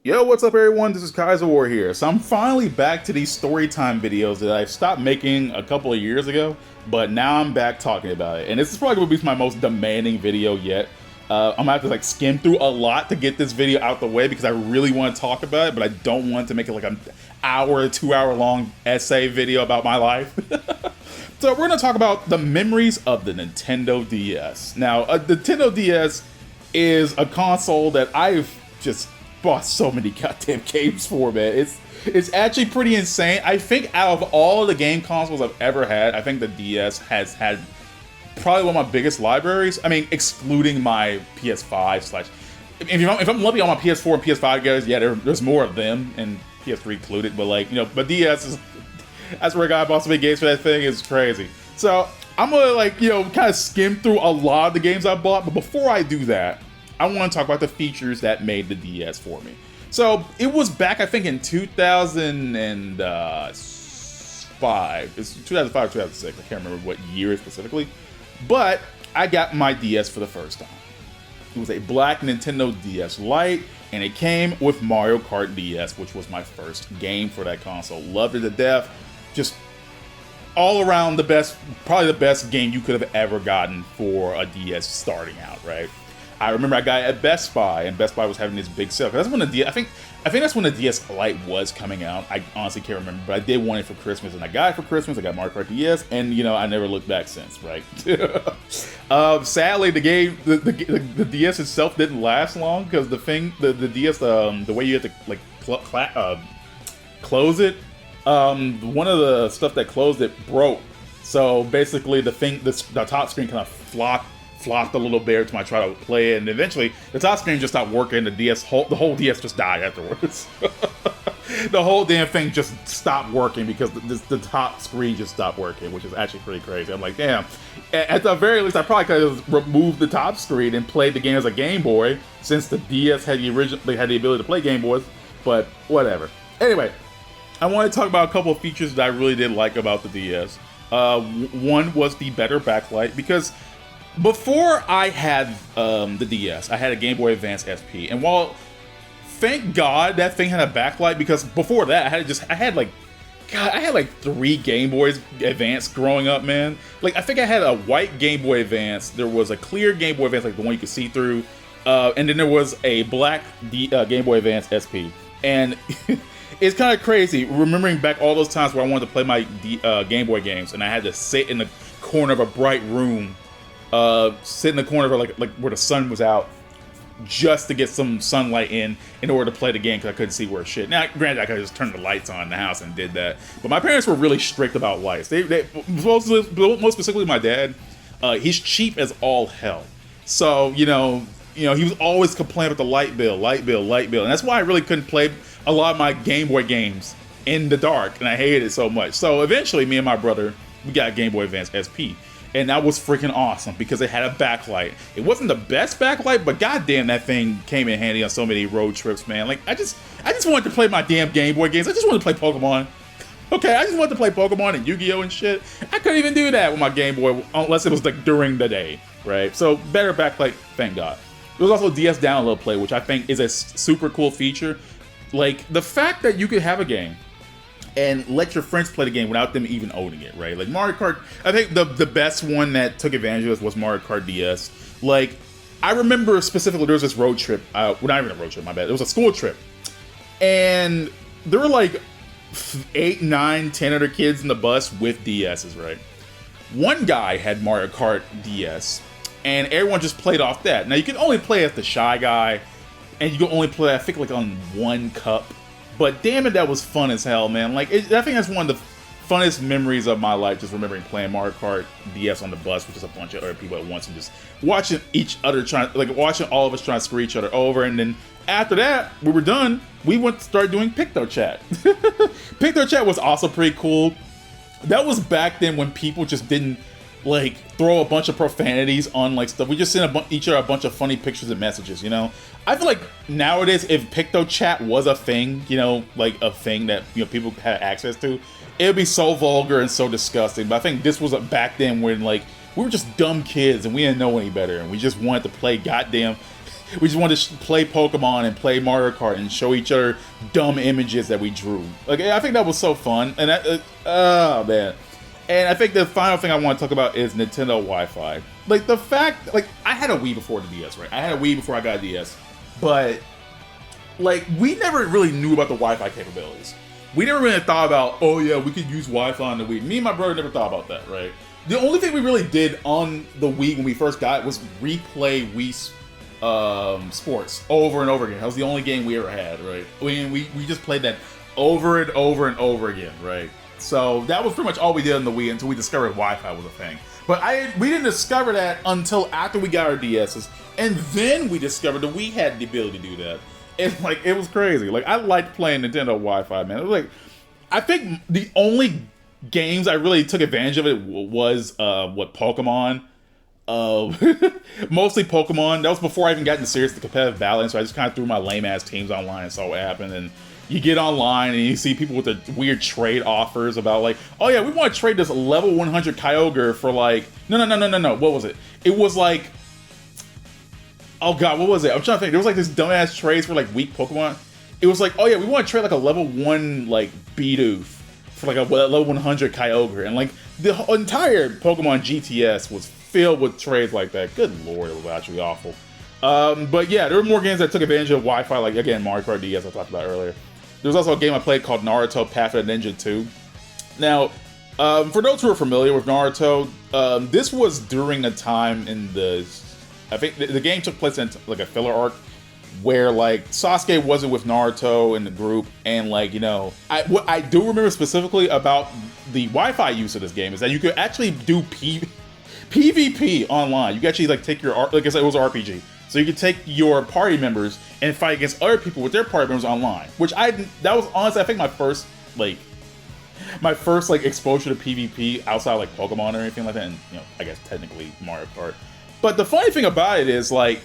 Yo, what's up everyone? This is Kaizouwar here. So I'm finally back to these Storytime videos that I stopped making a couple of years ago, but now I'm back talking about it. And this is probably going to be my most demanding video yet. I'm going to have to like skim through a lot to get this video out the way because I really want to talk about it, but I don't want to make it like an hour, 2 hour long essay video about my life. So we're going to talk about the memories of the Nintendo DS. Now, the Nintendo DS is a console that I've just bought so many goddamn games for, man. It's actually pretty insane. I think out of all the game consoles I've ever had, I think the DS has had probably one of my biggest libraries. I mean, excluding my PS5 slash. If I'm lumping all my PS4 and PS5 guys, yeah, there's more of them, and PS3 included. But like, but DS is that's where I got bought so many games for that thing. It's crazy. So I'm gonna kind of skim through a lot of the games I bought. But before I do that, I want to talk about the features that made the DS for me. So it was back, I think, in 2005. It's 2005, 2006. I can't remember what year specifically. But I got my DS for the first time. It was a black Nintendo DS Lite, and it came with Mario Kart DS, which was my first game for that console. Loved it to death. Just all around the best, probably the best game you could have ever gotten for a DS starting out, right? I remember I got it at Best Buy, and Best Buy was having this big sale. That's when the I think that's when the DS Lite was coming out. I honestly can't remember, but I did want it for Christmas, and I got it for Christmas. I got Mario Kart DS, and I never looked back since. Right? Sadly, the DS itself didn't last long because the DS the way you had to like close it, one of the stuff that closed it broke. So basically, the top screen kind of flopped a little bit to try to play it, and eventually the top screen just stopped working. The whole DS just died afterwards. The whole damn thing just stopped working because the top screen just stopped working, which is actually pretty crazy. I'm like, damn. At the very least, I probably could have removed the top screen and played the game as a Game Boy, since the DS had the ability to play Game Boys. But whatever. Anyway, I want to talk about a couple of features that I really did like about the DS. One was the better backlight, because before I had the DS, I had a Game Boy Advance SP, and while thank God that thing had a backlight, because before that I had like 3 Game Boys Advance growing up, man. Like I think I had a white Game Boy Advance, there was a clear Game Boy Advance, like the one you could see through, and then there was a black Game Boy Advance SP, and it's kind of crazy remembering back all those times where I wanted to play my Game Boy games, and I had to sit in the corner of a bright room. Sit in the corner of like where the sun was out, just to get some sunlight in order to play the game, because I couldn't see where shit. Now, granted, I could just turn the lights on in the house and did that, but my parents were really strict about lights. They most specifically my dad. He's cheap as all hell, so he was always complaining about the light bill, and that's why I really couldn't play a lot of my Game Boy games in the dark, and I hated it so much. So eventually, me and my brother, we got Game Boy Advance SP. And that was freaking awesome because it had a backlight. It wasn't the best backlight, but goddamn, that thing came in handy on so many road trips, man. Like I just wanted to play my damn Game Boy games. I just wanted to play Pokemon. Okay, I just wanted to play Pokemon and Yu-Gi-Oh and shit. I couldn't even do that with my Game Boy unless it was like during the day, right? So better backlight, thank God. There was also DS Download Play, which I think is a super cool feature. Like the fact that you could have a game and let your friends play the game without them even owning it, right? Like Mario Kart, I think the best one that took advantage of this was Mario Kart DS. Like, I remember specifically there was this road trip, well, not even a road trip, my bad. It was a school trip. And there were like 8, 9, 10 other kids in the bus with DSs, right? One guy had Mario Kart DS, and everyone just played off that. Now, you can only play as the shy guy, and you can only play, I think, like on one cup. But damn it, that was fun as hell, man. Like, I think that's one of the funnest memories of my life, just remembering playing Mario Kart DS on the bus with just a bunch of other people at once and just watching watching all of us trying to screw each other over. And then after that, we were done, we went to start doing PictoChat. PictoChat was also pretty cool. That was back then when people just didn't like throw a bunch of profanities on like stuff. We just sent each other a bunch of funny pictures and messages, I feel like nowadays, if PictoChat was a thing, like a thing that people had access to, it would be so vulgar and so disgusting. But I think this was back then when like we were just dumb kids and we didn't know any better, and we just wanted to play goddamn We just wanted to play Pokemon and play Mario Kart and show each other dumb images that we drew. Like, I think that was so fun. And oh man. And I think the final thing I want to talk about is Nintendo Wi-Fi. Like, the fact, like, I had a Wii before the DS, right? I had a Wii before I got a DS. But, like, we never really knew about the Wi-Fi capabilities. We never really thought about, oh yeah, we could use Wi-Fi on the Wii. Me and my brother never thought about that, right? The only thing we really did on the Wii when we first got it was replay Wii Sports over and over again. That was the only game we ever had, right? We just played that over and over and over again, right? So that was pretty much all we did on the Wii until we discovered Wi-Fi was a thing. But we didn't discover that until after we got our DSs, and then we discovered that we had the ability to do that. And like, it was crazy. Like, I liked playing Nintendo Wi-Fi, man. It was like, I think the only games I really took advantage of it was Pokemon. Mostly Pokemon. That was before I even got into serious the competitive battling, so I just kind of threw my lame ass teams online and saw what happened. And you get online and you see people with the weird trade offers about like, oh yeah, we want to trade this level 100 Kyogre for like, no, what was it? It was like, oh god, what was it? I'm trying to think. There was like this dumbass trades for like weak Pokemon. It was like, oh yeah, we want to trade like a level 1 like Bidoof for like a level 100 Kyogre, and like the entire Pokemon GTS was filled with trades like that. Good lord, it was actually awful. But yeah, there were more games that took advantage of Wi-Fi, like again Mario Kart DS I talked about earlier. There was also a game I played called Naruto Path of the Ninja 2. Now, for those who are familiar with Naruto, this was during a time in I think the game took place in like a filler arc where like Sasuke wasn't with Naruto in the group, and like, you know, what I do remember specifically about the Wi-Fi use of this game is that you could actually do PvP online. You could actually like take your, like I said, it was an RPG. So you could take your party members and fight against other people with their party members online. Which that was honestly, I think my first exposure to PvP outside of like Pokemon or anything like that, and you know, I guess technically Mario Kart. But the funny thing about it is like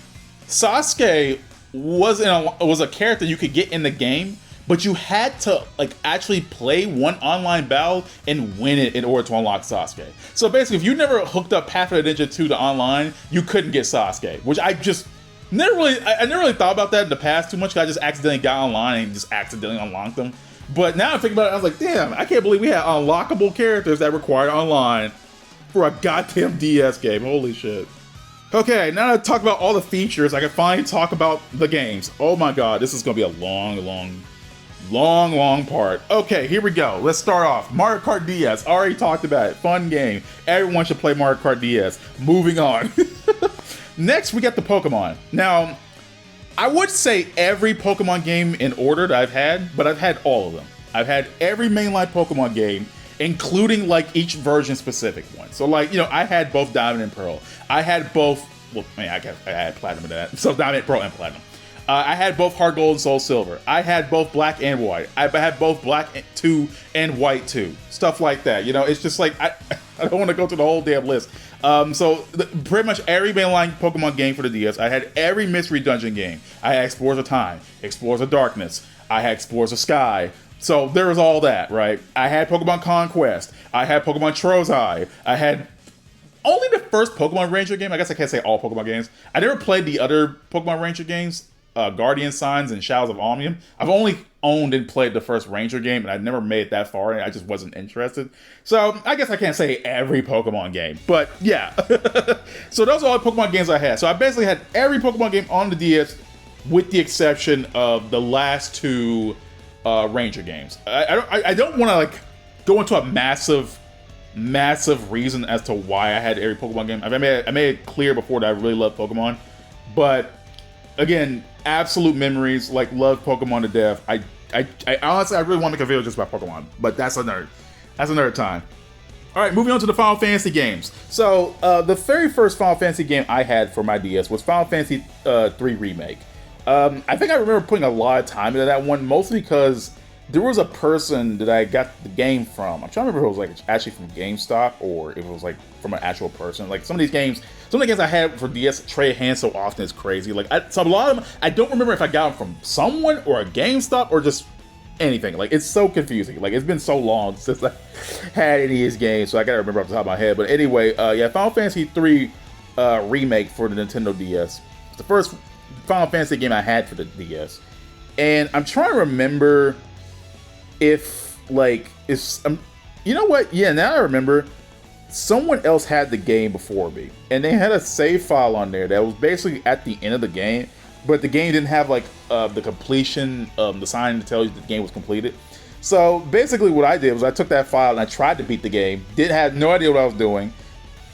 Sasuke was a character you could get in the game, but you had to like actually play one online battle and win it in order to unlock Sasuke. So basically, if you never hooked up Path of the Ninja 2 to online, you couldn't get Sasuke, which I just never really thought about that in the past too much, because I just accidentally got online and just accidentally unlocked them. But now I think about it, I was like, damn, I can't believe we had unlockable characters that required online for a goddamn DS game. Holy shit. Okay, now that I've talked about all the features, I can finally talk about the games. Oh my god, this is going to be a long part. Okay, here we go. Let's start off. Mario Kart DS. Already talked about it. Fun game. Everyone should play Mario Kart DS. Moving on. Next, we got the Pokemon. Now, I would say every Pokemon game in order that I've had, but I've had all of them. I've had every mainline Pokemon game, including like each version specific one. So like, you know, I had both Diamond and Pearl. I had both, well, I mean, I had Platinum in that. So Diamond, Pearl, and Platinum. I had both Heart Gold and Soul Silver. I had both Black and White. I had both Black 2 and White 2. Stuff like that. You know, it's just like, I don't want to go through the whole damn list. Pretty much every mainline Pokemon game for the DS. I had every Mystery Dungeon game. I had Explorers of Time, Explorers of Darkness. I had Explorers of Sky. So there was all that, right? I had Pokemon Conquest. I had Pokemon Trozei. I had only the first Pokemon Ranger game. I guess I can't say all Pokemon games. I never played the other Pokemon Ranger games, Guardian Signs and Shadows of Omnium. I've only owned and played the first Ranger game, and I never made it that far, and I just wasn't interested. So I guess I can't say every Pokemon game, but yeah. So those are all the Pokemon games I had. So I basically had every Pokemon game on the DS, with the exception of the last two Ranger games. I don't want to like go into a massive reason as to why I had every Pokemon game. I made it clear before that I really love Pokemon, but again, absolute memories. Like, love Pokemon to death. I honestly, I really want to make a video just about Pokemon, but that's another time. All right, moving on to the Final Fantasy games. So the very first Final Fantasy game I had for my DS was Final Fantasy 3 Remake. I think I remember putting a lot of time into that one, mostly because there was a person that I got the game from. I'm trying to remember if it was like actually from GameStop or if it was like from an actual person. Like some of the games I had for DS trade hands so often is crazy. Like so a lot of them, I don't remember if I got them from someone or a GameStop or just anything. Like, it's so confusing. Like, it's been so long since I had any of these games, so I gotta remember off the top of my head. But anyway, yeah, Final Fantasy 3 remake for the Nintendo DS. It's the first Final Fantasy game I had for the DS, and I'm trying to remember if like it's you know what? Yeah, now I remember. Someone else had the game before me, and they had a save file on there that was basically at the end of the game, but the game didn't have like the completion, the sign to tell you the game was completed. So basically what I did was I took that file and I tried to beat the game, had no idea what I was doing,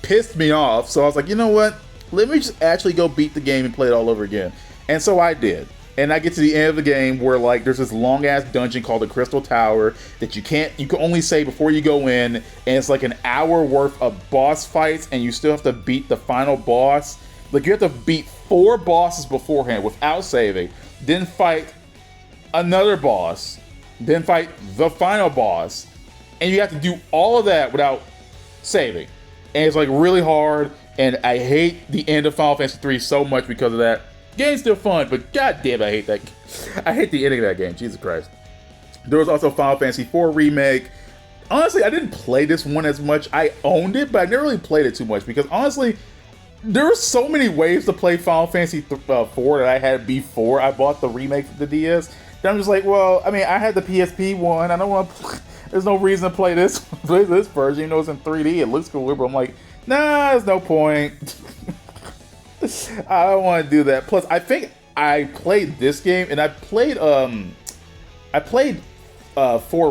pissed me off, so I was like, you know what, let me just actually go beat the game and play it all over again. And so I did. And I get to the end of the game where like there's this long ass dungeon called the Crystal Tower that you can only save before you go in, and it's like an hour worth of boss fights, and you still have to beat the final boss. Like you have to beat 4 bosses beforehand without saving, then fight another boss, then fight the final boss, and you have to do all of that without saving. And it's like really hard, and I hate the end of Final Fantasy 3 so much because of that. Game's still fun, but goddamn, I hate that. I hate the ending of that game. Jesus Christ. There was also Final Fantasy 4 remake. Honestly, I didn't play this one as much. I owned it, but I never really played it too much because honestly, there were so many ways to play Final Fantasy 4 that I had before I bought the remake for the DS. That I'm just like, well, I mean, I had the PSP one. I don't want to. There's no reason to play this version, even though it's in 3D. It looks cool, but I'm like, nah, there's no point. I don't want to do that. Plus, I think I played this game, and I played 4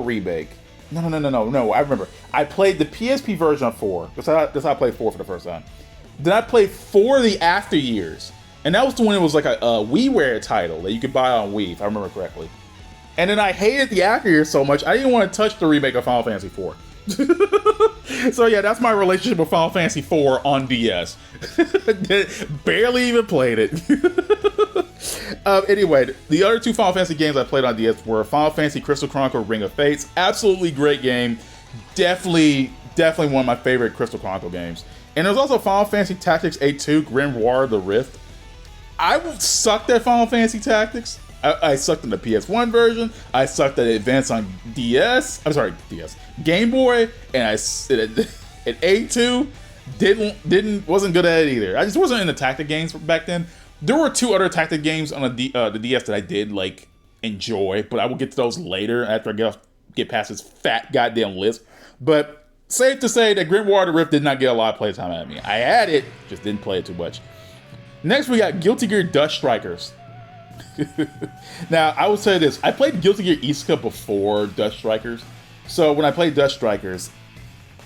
remake. No. I remember. I played the PSP version of 4. That's how I played 4 for the first time. Then I played 4 the after years, and that was the one that was like a WiiWare title that you could buy on Wii, if I remember correctly. And then I hated the after years so much, I didn't want to touch the remake of Final Fantasy 4. So yeah, that's my relationship with Final Fantasy 4 on DS. Barely even played it. Anyway, the other 2 Final Fantasy games I played on DS were Final Fantasy Crystal Chronicle Ring of Fates. Absolutely great game. Definitely one of my favorite Crystal Chronicle games. And there's also Final Fantasy Tactics A2 Grimoire the Rift. I sucked at Final Fantasy Tactics. I sucked in the PS1 version. I sucked at Advance on DS. I'm sorry, DS. Game Boy, and at A2 wasn't good at it either. I just wasn't into tactic games back then. There were 2 other tactic games on the DS that I did like enjoy, but I will get to those later after I get past this fat goddamn list. But safe to say that Grimoire the Rift did not get a lot of playtime out of me. I had it, just didn't play it too much. Next, we got Guilty Gear Dust Strikers. Now, I will say this. I played Guilty Gear Isuka before Dust Strikers. So when I played Dust Strikers,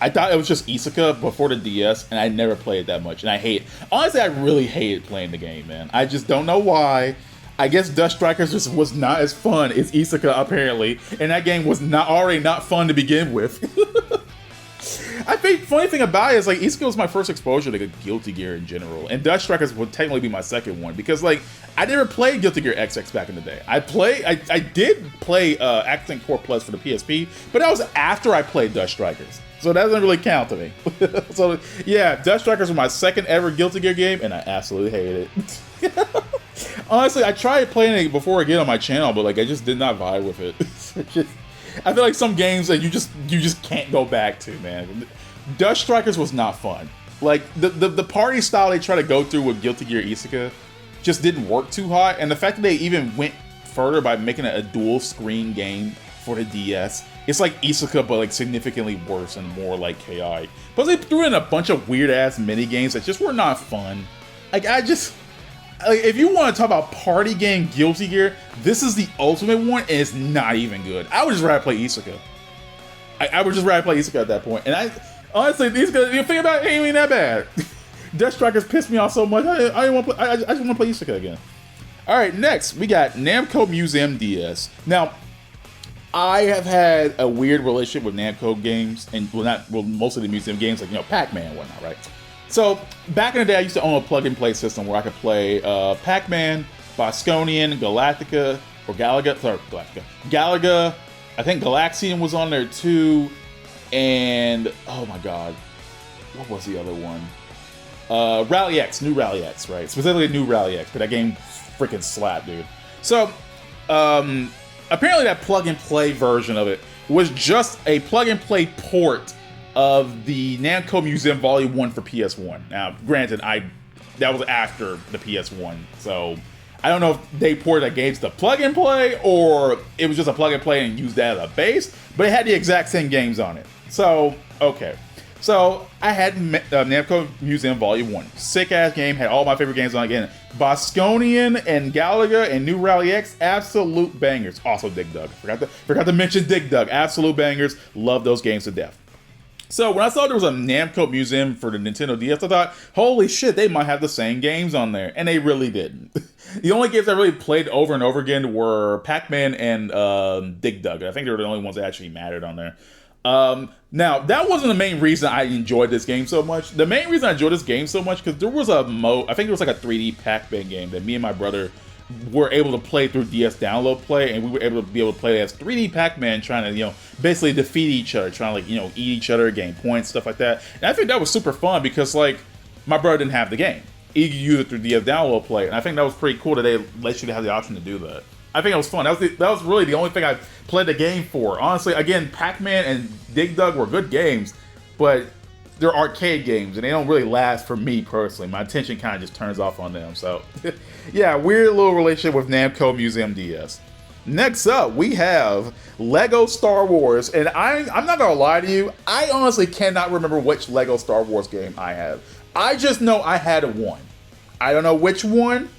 I thought it was just Isuka before the DS, and I never played it that much. And honestly, I really hated playing the game, man. I just don't know why. I guess Dust Strikers just was not as fun as Isuka, apparently. And that game was already not fun to begin with. I think funny thing about it is like Isuka was my first exposure to Guilty Gear in general, and Dust Strikers would technically be my second one because like I never played Guilty Gear XX back in the day. I did play Accent Core Plus for the PSP, but that was after I played Dust Strikers, so that doesn't really count to me. So yeah, Dust Strikers was my second ever Guilty Gear game, and I absolutely hated it. Honestly, I tried playing it before again on my channel, but like I just did not vibe with it. I feel like some games that you just can't go back to, man. Dust Strikers was not fun. Like the party style they try to go through with Guilty Gear Isuka just didn't work too hot, and the fact that they even went further by making it a dual screen game for the DS, it's like Isuka but like significantly worse and more like chaotic. Plus they threw in a bunch of weird ass mini games that just were not fun. Like if you want to talk about party game Guilty Gear, this is the ultimate one, and it's not even good. I would just rather play Isuka. I would just rather play Isuka at that point. And honestly, you think about it, ain't even that bad. Dust Strikers pissed me off so much. I just want to play Isuka again. All right, next we got Namco Museum DS. Now, I have had a weird relationship with Namco games, and most of the museum games, like Pac-Man and whatnot, right? So back in the day, I used to own a plug-and-play system where I could play Pac-Man, Bosconian, Galactica, or Galaga. Sorry, Galactica. Galaga. I think Galaxian was on there too, and oh my god, what was the other one? Rally X, New Rally X, right? Specifically New Rally X, but that game freaking slapped, dude. So apparently that plug-and-play version of it was just a plug-and-play port of the Namco Museum Volume 1 for PS1. Now, granted, that was after the PS1, so I don't know if they ported the games to plug and play or it was just a plug and play and used that as a base, but it had the exact same games on it. So, okay. So, I had Namco Museum Volume 1. Sick ass game, had all my favorite games on it again. Bosconian and Galaga and New Rally X, absolute bangers. Also Dig Dug. Forgot to mention Dig Dug. Absolute bangers. Love those games to death. So when I saw there was a Namco Museum for the Nintendo DS, I thought, holy shit, they might have the same games on there. And they really didn't. The only games I really played over and over again were Pac-Man and Dig Dug. I think they were the only ones that actually mattered on there. Now, that wasn't the main reason I enjoyed this game so much. The main reason I enjoyed this game so much, because there was a mode, I think it was like a 3D Pac-Man game that me and my brother were able to play through DS Download Play, and we were able to play as 3D Pac-Man trying to, basically defeat each other, trying to, eat each other, gain points, stuff like that. And I think that was super fun because, my brother didn't have the game. He could use it through DS Download Play, and I think that was pretty cool that they let you have the option to do that. I think it was fun. That was really the only thing I played the game for. Honestly, again, Pac-Man and Dig Dug were good games, but they're arcade games, and they don't really last for me personally. My attention kind of just turns off on them. So, yeah, weird little relationship with Namco Museum DS. Next up, we have Lego Star Wars, and I'm not gonna lie to you, I honestly cannot remember which Lego Star Wars game I have. I just know I had one. I don't know which one,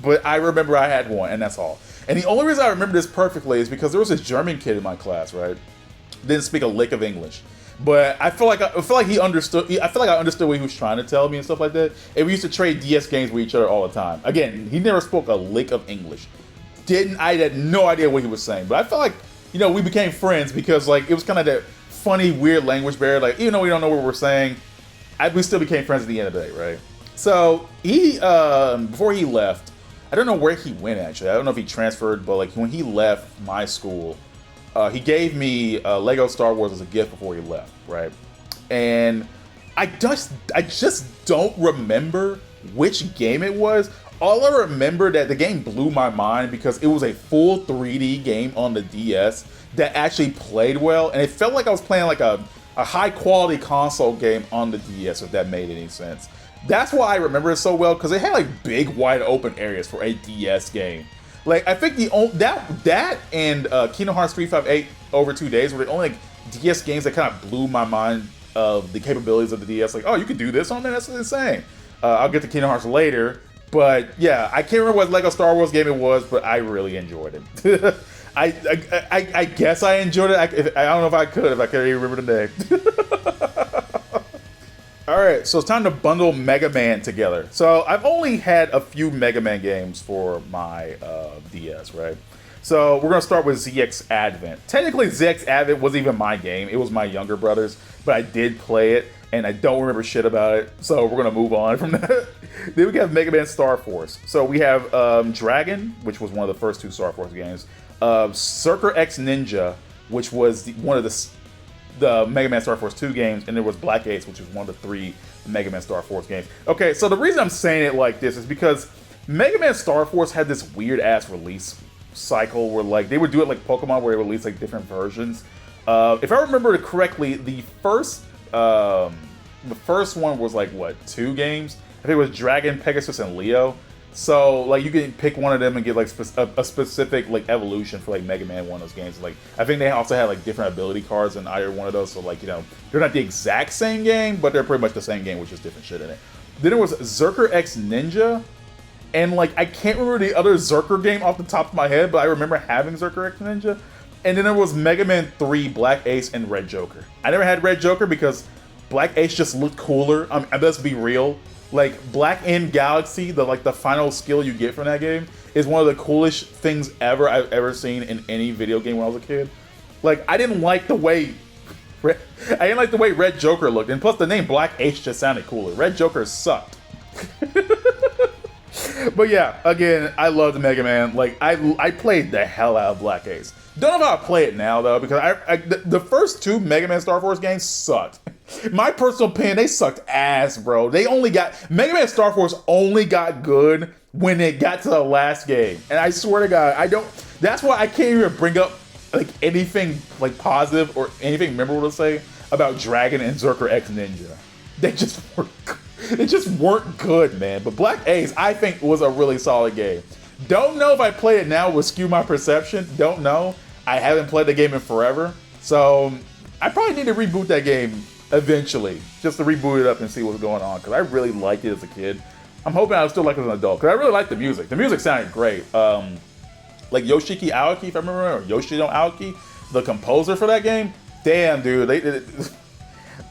but I remember I had one, and that's all. And the only reason I remember this perfectly is because there was this German kid in my class, right? Didn't speak a lick of English. But I feel like he understood. I feel like I understood what he was trying to tell me and stuff like that. And we used to trade DS games with each other all the time. Again, he never spoke a lick of English. I had no idea what he was saying. But I felt like, we became friends because it was kind of that funny, weird language barrier. Even though we don't know what we're saying, we still became friends at the end of the day, right? So he, before he left, I don't know where he went actually. I don't know if he transferred, but when he left my school, he gave me Lego Star Wars as a gift before he left, right? And I just don't remember which game it was. All I remember that the game blew my mind because it was a full 3D game on the DS that actually played well, and it felt like I was playing a high quality console game on the DS, if that made any sense. That's why I remember it so well, because it had big wide open areas for a DS game. I think that and Kingdom Hearts 358 over 2 days were the only DS games that kind of blew my mind of the capabilities of the DS. Oh, you can do this on there? That's insane. I'll get to Kingdom Hearts later, but yeah, I can't remember what Lego Star Wars game it was, but I really enjoyed it. I guess I enjoyed it. I don't know if I could even remember the name. Alright, so it's time to bundle Mega Man together. So I've only had a few Mega Man games for my DS, right? So we're going to start with ZX Advent. Technically, ZX Advent wasn't even my game. It was my younger brother's, but I did play it, and I don't remember shit about it. So we're going to move on from that. Then we have Mega Man Star Force. So we have Dragon, which was one of the first two Star Force games. Circuit X Ninja, which was one of the Mega Man Star Force 2 games, and there was Black Ace, which was one of the 3 Mega Man Star Force games. Okay, so the reason I'm saying it like this is because Mega Man Star Force had this weird-ass release cycle where, they would do it like Pokemon, where they release, different versions. If I remember it correctly, the first one was, 2 games? I think it was Dragon, Pegasus, and Leo. So, you can pick one of them and get, a specific, evolution for, Mega Man, one of those games. I think they also had, different ability cards in either one of those. So, they're not the exact same game, but they're pretty much the same game with just different shit in it. Then there was Zerker X Ninja. And, I can't remember the other Zerker game off the top of my head, but I remember having Zerker X Ninja. And then there was Mega Man 3, Black Ace, and Red Joker. I never had Red Joker because Black Ace just looked cooler. Let's be real. Black End Galaxy, the final skill you get from that game, is one of the coolest things I've ever seen in any video game when I was a kid. I didn't like the way Red Joker looked, and plus the name Black Ace just sounded cooler. Red Joker sucked. But yeah, again, I loved Mega Man. I played the hell out of Black Ace. Don't know how to play it now though, because the first 2 Mega Man Star Force games sucked. My personal opinion, they sucked ass, bro. Mega Man Star Force only got good when it got to the last game. And I swear to God, that's why I can't even bring up anything positive or anything memorable to say about Dragon and Zerker X Ninja. They just weren't good, man. But Black Ace, I think, was a really solid game. Don't know if I play it now will skew my perception. Don't know. I haven't played the game in forever. So I probably need to reboot that game eventually. Just to reboot it up and see what's going on. Because I really liked it as a kid. I'm hoping I'll still like it as an adult. Because I really like the music. The music sounded great. Like Yoshiki Aoki, if I remember, or Yoshino Aoki, the composer for that game. Damn, dude.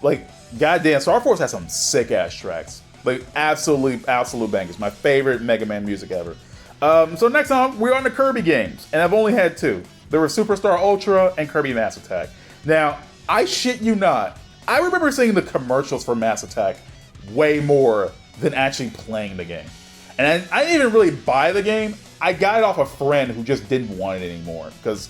Like, goddamn, Star Force has some sick-ass tracks. Like, absolute bangers. My favorite Mega Man music ever. So next on, we're on the Kirby games. And I've only had two. There were Superstar Ultra and Kirby Mass Attack. Now, I shit you not, I remember seeing the commercials for Mass Attack way more than actually playing the game. And I didn't even really buy the game. I got it off a friend who just didn't want it anymore. Because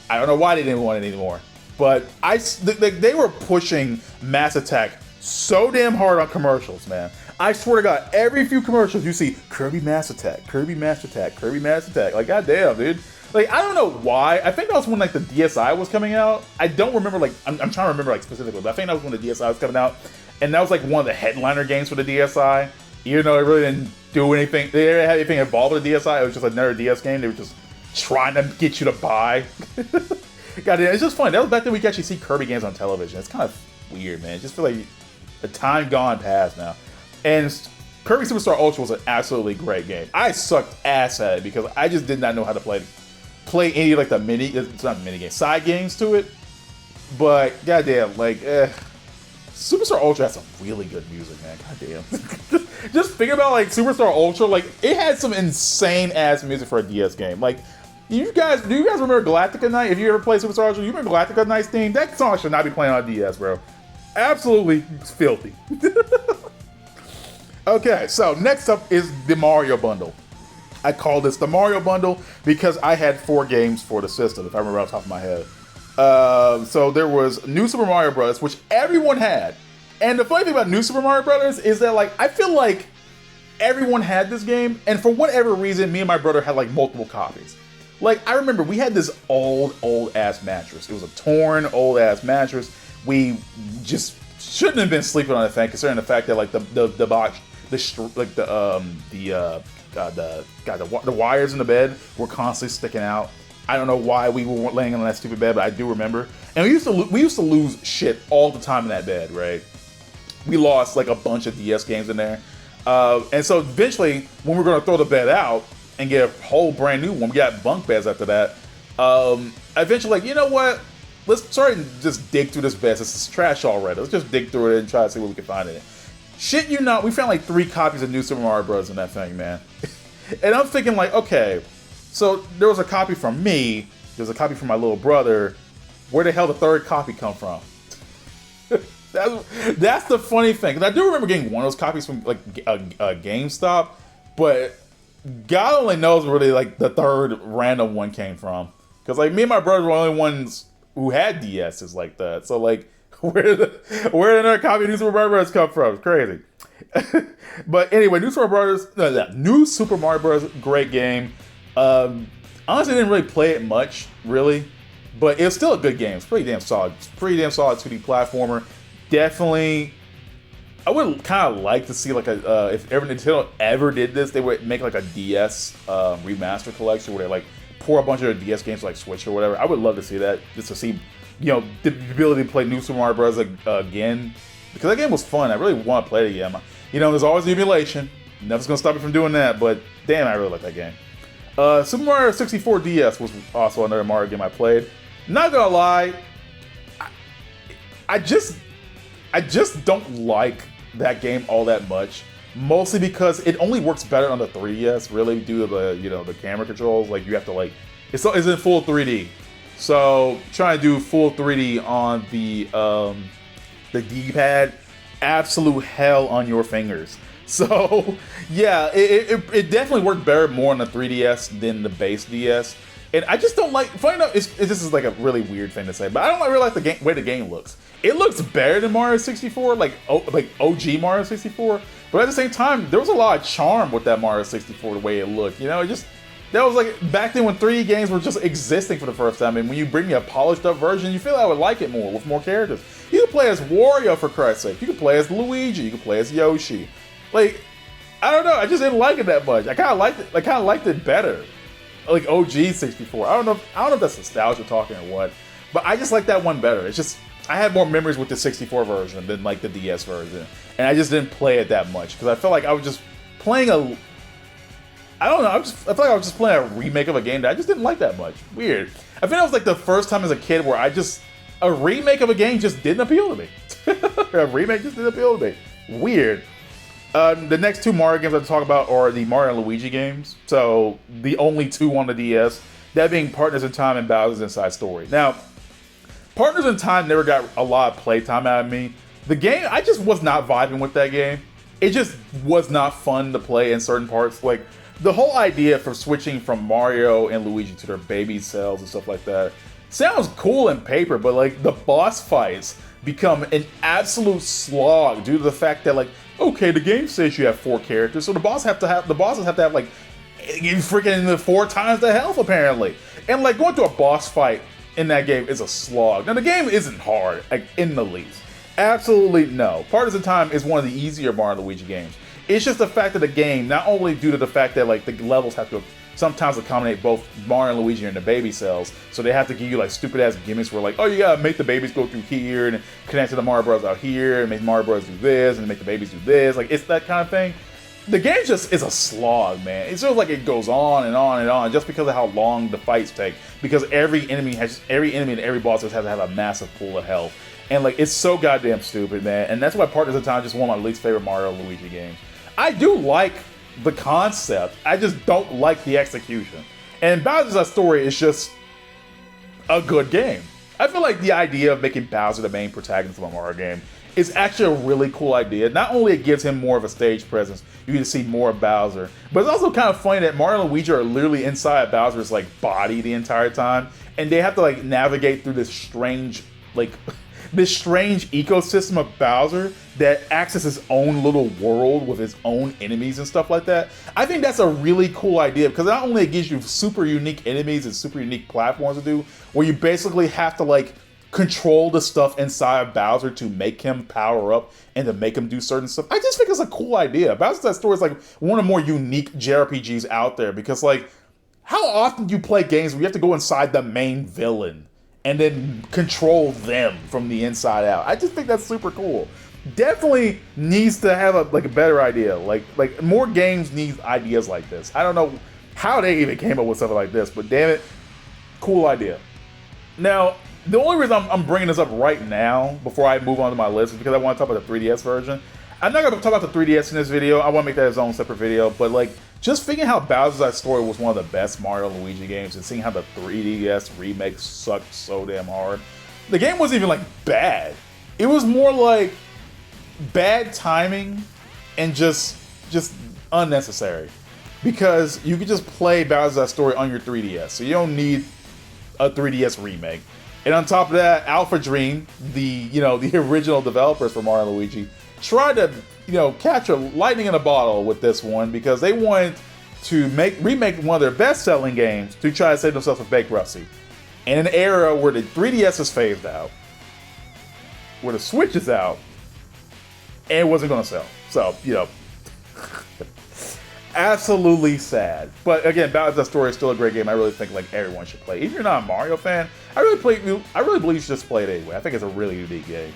I don't know why they didn't want it anymore. But they were pushing Mass Attack so damn hard on commercials, man. I swear to God, every few commercials you see Kirby Mass Attack, Kirby Mass Attack, Kirby Mass Attack. Like, goddamn, dude. Like, I don't know why. I think that was when, like, the DSi was coming out. I don't remember, like, I'm trying to remember, like, specifically, but I think that was when the DSi was coming out. And that was, like, one of the headliner games for the DSi. Even though it really didn't do anything, they didn't have anything involved with the DSi. It was just another DS game. They were just trying to get you to buy. Goddamn, it's just fun. That was back then we could actually see Kirby games on television. It's kind of weird, man. It just feel like a time gone past now. And Kirby Superstar Ultra was an absolutely great game. I sucked ass at it because I just did not know how to play any like the it's not mini games, side games to it. But goddamn, like Superstar Ultra has some really good music, man. Goddamn. Just think about like Superstar Ultra, like it had some insane ass music for a DS game. Like do you guys remember Galactica Night? If you ever played Superstar Ultra, you remember Galactica Night's theme? That song should not be playing on DS, bro. Absolutely filthy. Okay, so next up is the Mario Bundle. I call this the Mario Bundle because I had 4 games for the system, if I remember off the top of my head. So there was New Super Mario Bros., which everyone had. And the funny thing about New Super Mario Bros. Is that, like, I feel like everyone had this game, and for whatever reason, me and my brother had, like, multiple copies. Like, I remember we had this old-ass mattress. It was a torn, old-ass mattress. We just shouldn't have been sleeping on that thing, considering the fact that, like, the wires in the bed were constantly sticking out. I don't know why we were laying on that stupid bed, but I do remember. And we used to lose shit all the time in that bed, right? We lost like a bunch of DS games in there. And so eventually, when we were going to throw the bed out and get a whole brand new one, we got bunk beds after that. Eventually, like, you know what? Let's try and just dig through this bed. This is trash already. Let's just dig through it and try to see what we can find in it. Shit you not, we found like 3 copies of New Super Mario Bros. In that thing, man. And I'm thinking like, okay, so there was a copy from me, there's a copy from my little brother. Where the hell did the 3rd copy come from? That's the funny thing. Because I do remember getting one of those copies from like a GameStop, but God only knows where really like the 3rd random one came from. Because like me and my brother were the only ones who had DSs like that. So like, where did another copy of New Super Mario Bros. Come from? It's crazy. But anyway, New Super Mario Bros. Great game. Honestly, I didn't really play it much, really. But it was still a good game. It's pretty damn solid. It's pretty damn solid 2D platformer. Definitely, I would kind of like to see like a if ever Nintendo ever did this, they would make like a DS remaster collection where they like pour a bunch of DS games like Switch or whatever. I would love to see that, just to see, you know, the ability to play New Super Mario Bros. Again, because that game was fun. I really want to play it again. You know, there's always the emulation. Nothing's gonna stop me from doing that. But damn, I really like that game. Super Mario 64 DS was also another Mario game I played. Not gonna lie, I just don't like that game all that much. Mostly because it only works better on the 3DS, really, due to the the camera controls. Like you have to like it's in full 3D. So trying to do full 3D on the D-pad, absolute hell on your fingers. So yeah, it definitely worked better more on the 3DS than the base DS. And I just don't like. Funny enough, this is like a really weird thing to say, but I don't really like the way the game looks. It looks better than Mario 64, like OG Mario 64. But at the same time, there was a lot of charm with that Mario 64, the way it looked. You know, that was like back then when 3D games were just existing for the first time. And when you bring me a polished up version, you feel I would like it more with more characters. You could play as Wario, for Christ's sake. You could play as Luigi. You could play as Yoshi. Like, I don't know. I just didn't like it that much. I kind of liked it. I kind of liked it better, like OG 64. I don't know. I don't know if that's nostalgia talking or what, but I just like that one better. It's just I had more memories with the 64 version than like the DS version, and I just didn't play it that much because I felt like I was just playing a. I don't know. I felt like I was just playing a remake of a game that I just didn't like that much. Weird. I think that was like the first time as a kid where a remake of a game just didn't appeal to me. A remake just didn't appeal to me. Weird. The next two Mario games I talk about are the Mario and Luigi games. So the only two on the DS, that being Partners in Time and Bowser's Inside Story. Now, Partners in Time never got a lot of playtime out of me. The game, I just was not vibing with that game. It just was not fun to play in certain parts. Like the whole idea for switching from Mario and Luigi to their baby selves and stuff like that sounds cool in paper, but like the boss fights become an absolute slog due to the fact that like, okay, the game says you have 4 characters, so the bosses have to have like freaking 4 times the health apparently. And like going through a boss fight in that game is a slog. Now the game isn't hard, like in the least. Absolutely no. Partners in Time is one of the easier Mario and Luigi games. It's just the fact that the game, not only due to the fact that like the levels have to sometimes accommodate both Mario and Luigi and the baby cells, so they have to give you like stupid ass gimmicks where like, oh, you gotta make the babies go through here and connect to the Mario Bros out here and make Mario Bros do this and make the babies do this. Like it's that kind of thing. The game just is a slog, man. It feels like it goes on and on and on just because of how long the fights take. Because every enemy and every boss has to have a massive pool of health. And like it's so goddamn stupid, man. And that's why Partners in Time is just one of my least favorite Mario and Luigi games. I do like the concept, I just don't like the execution. And Bowser's Story is just a good game. I feel like the idea of making Bowser the main protagonist of a Mario game is actually a really cool idea. Not only it gives him more of a stage presence, you get to see more of Bowser, but it's also kind of funny that Mario and Luigi are literally inside Bowser's like body the entire time, and they have to like navigate through this strange like this strange ecosystem of Bowser that acts as his own little world with his own enemies and stuff like that. I think that's a really cool idea because not only it gives you super unique enemies and super unique platforms to do, where you basically have to like control the stuff inside of Bowser to make him power up and to make him do certain stuff. I just think it's a cool idea. Bowser's Story is like one of the more unique JRPGs out there because like how often do you play games where you have to go inside the main villain and then control them from the inside out? I just think that's super cool. Definitely needs to have a better idea. Like more games need ideas like this. I don't know how they even came up with something like this, but damn it, cool idea. Now, the only reason I'm bringing this up right now before I move on to my list is because I want to talk about the 3DS version. I'm not going to talk about the 3DS in this video. I want to make that its own separate video, but like just thinking how Bowser's Story was one of the best Mario and Luigi games and seeing how the 3DS remake sucked so damn hard. The game wasn't even like bad. It was more like bad timing and just unnecessary. Because you could just play Bowser's Story on your 3DS, so you don't need a 3DS remake. And on top of that, Alpha Dream, the original developers for Mario and Luigi, tried to catch a lightning in a bottle with this one because they wanted to remake one of their best-selling games to try to save themselves from bankruptcy. In an era where the 3DS is phased out, where the Switch is out, and it wasn't going to sell. So, absolutely sad. But again, Bowser's Story is still a great game. I really think like everyone should play. If you're not a Mario fan, I really believe you should just play it anyway. I think it's a really unique game.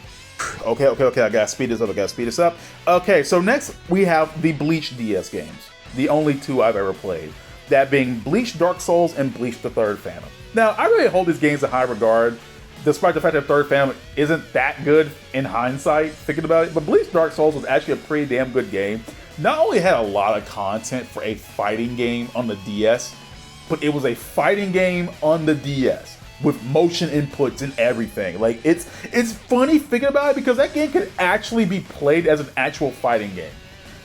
Okay, I gotta speed this up. Okay, so next we have the Bleach DS games. The only two I've ever played. That being Bleach Dark Souls and Bleach the Third Phantom. Now, I really hold these games in high regard, despite the fact that Third Phantom isn't that good in hindsight, thinking about it. But Bleach Dark Souls was actually a pretty damn good game. Not only had a lot of content for a fighting game on the DS, but it was a fighting game on the DS with motion inputs and everything. Like it's funny thinking about it because that game could actually be played as an actual fighting game.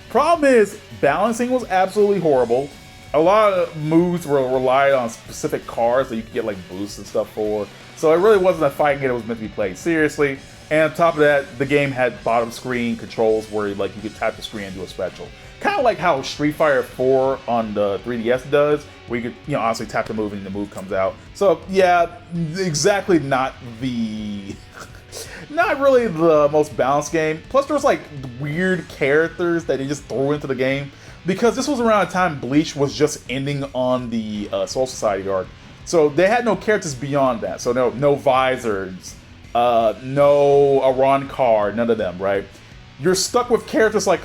Problem is, balancing was absolutely horrible. A lot of moves were relied on specific cards that you could get like boosts and stuff for. So it really wasn't a fighting game that was meant to be played seriously. And on top of that, the game had bottom screen controls where like you could tap the screen and do a special. Kind of like how Street Fighter 4 on the 3DS does, where you could, honestly tap the move and the move comes out. So yeah, exactly not really the most balanced game. Plus there's like weird characters that they just threw into the game. because this was around the time Bleach was just ending on the Soul Society arc. So they had no characters beyond that. So no Visors, no Aron Carr, none of them, right? You're stuck with characters like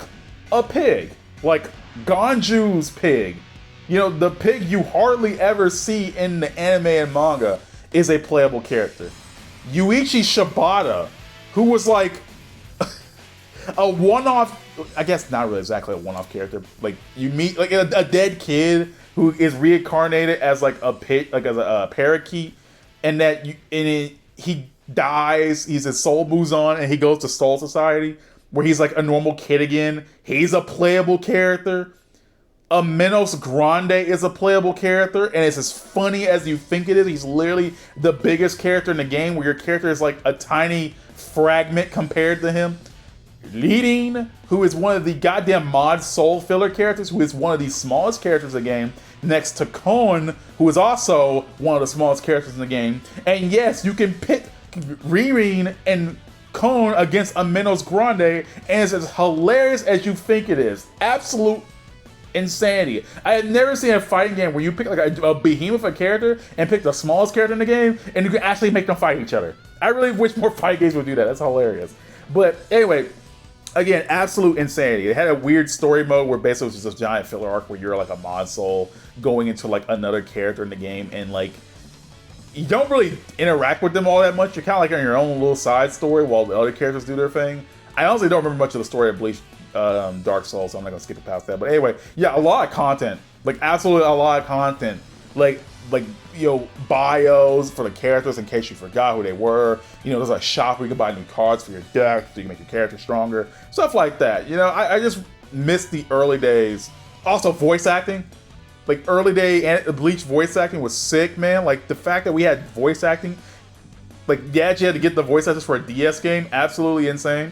a pig, like Ganju's pig. You know, the pig you hardly ever see in the anime and manga is a playable character. Yuichi Shibata, who was like a one-off, I guess not really exactly a one-off character. Like you meet like a dead kid who is reincarnated as like a pig, like as a parakeet, and he dies. His soul moves on, and he goes to Soul Society, where he's like a normal kid again. He's a playable character. Menos Grande is a playable character, and it's as funny as you think it is. He's literally the biggest character in the game, where your character is like a tiny fragment compared to him. Leading, who is one of the goddamn mod soul filler characters, who is one of the smallest characters in the game, next to Kon, who is also one of the smallest characters in the game. And yes, you can pit Ririn and Kon against a Menos Grande, and it's as hilarious as you think it is. Absolute insanity. I had never seen a fighting game where you pick like a behemoth of a character and pick the smallest character in the game, and you can actually make them fight each other. I really wish more fighting games would do that. That's hilarious. But anyway, again, absolute insanity. It had a weird story mode where basically it was just a giant filler arc where you're like a mod soul going into like another character in the game, and like you don't really interact with them all that much. You're kind of like on your own little side story while the other characters do their thing. I honestly don't remember much of the story of Bleach Dark Souls, so I'm not gonna skip it past that. But anyway, yeah, a lot of content, like absolutely a lot of content, like you know, bios for the characters in case you forgot who they were. You know, there's a shop where you can buy new cards for your deck so you can make your character stronger, stuff like that. You know, I just miss the early days. Also, voice acting, like early day Bleach voice acting was sick, man. Like the fact that we had voice acting, like yeah, you had to get the voice actors for a DS game, absolutely insane.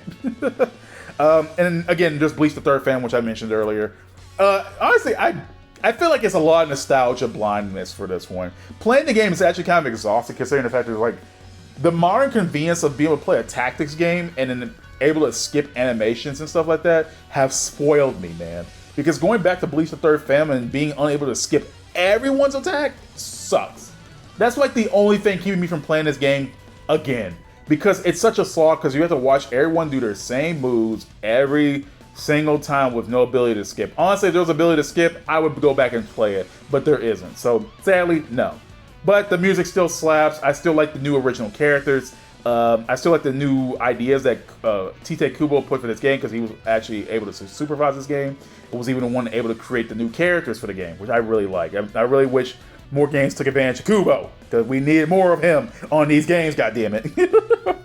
And again, just Bleach the Third fan, which I mentioned earlier. Honestly, I feel like it's a lot of nostalgia blindness for this one. Playing the game is actually kind of exhausting, considering the fact that like the modern convenience of being able to play a tactics game and then able to skip animations and stuff like that have spoiled me, man. Because going back to Bleach the Third fan and being unable to skip everyone's attack sucks. That's like the only thing keeping me from playing this game again. Because it's such a slog, because you have to watch everyone do their same moves every single time with no ability to skip. Honestly, if there was ability to skip, I would go back and play it, but there isn't. So sadly, no. But the music still slaps. I still like the new original characters. I still like the new ideas that Tite Kubo put for this game, because he was actually able to supervise this game. It was even the one able to create the new characters for the game, which I really like. I really wish more games took advantage of Kubo, because we needed more of him on these games, goddammit.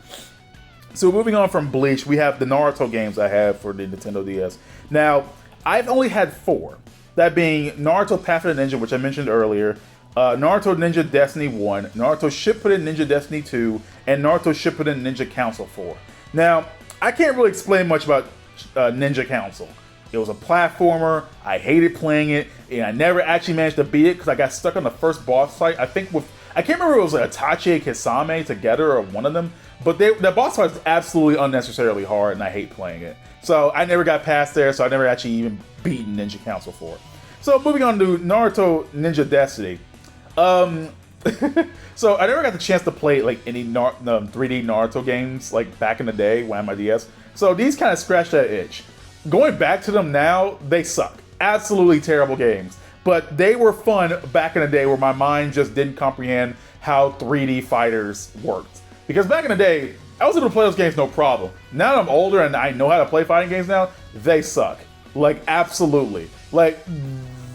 So moving on from Bleach, we have the Naruto games I have for the Nintendo DS. Now, I've only had 4. That being Naruto Path of the Ninja, which I mentioned earlier, Naruto Ninja Destiny 1, Naruto Shippuden Ninja Destiny 2, and Naruto Shippuden Ninja Council 4. Now, I can't really explain much about Ninja Council. It was a platformer, I hated playing it, and I never actually managed to beat it because I got stuck on the first boss fight. I can't remember if it was like Itachi and Kisame together or one of them, but the boss fight was absolutely unnecessarily hard, and I hate playing it. So I never got past there, so I never actually even beaten Ninja Council 4. So moving on to Naruto Ninja Destiny. So I never got the chance to play like any 3D Naruto games like back in the day when I had my DS. So these kind of scratch that itch. Going back to them now, they suck. Absolutely terrible games. But they were fun back in the day where my mind just didn't comprehend how 3D fighters worked. Because back in the day, I was able to play those games no problem. Now that I'm older and I know how to play fighting games now, they suck. Like, absolutely. Like,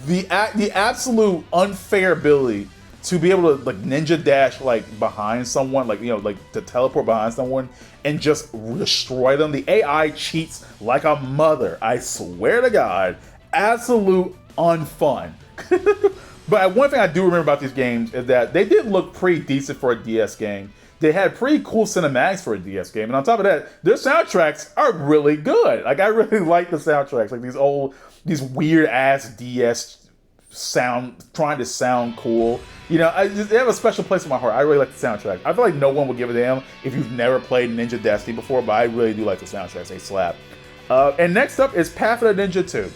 the absolute unfair ability to be able to like ninja dash like behind someone, like, you know, like to teleport behind someone and just destroy them. The AI cheats like a mother. I swear to God, absolute unfun. But one thing I do remember about these games is that they did look pretty decent for a DS game. They had pretty cool cinematics for a DS game, and on top of that, their soundtracks are really good. Like, I really like the soundtracks, like these weird ass DS sound, trying to sound cool. You know, they have a special place in my heart. I really like the soundtrack. I feel like no one will give a damn if you've never played Ninja Destiny before, but I really do like the soundtracks. They slap. And next up is Path of the Ninja 2.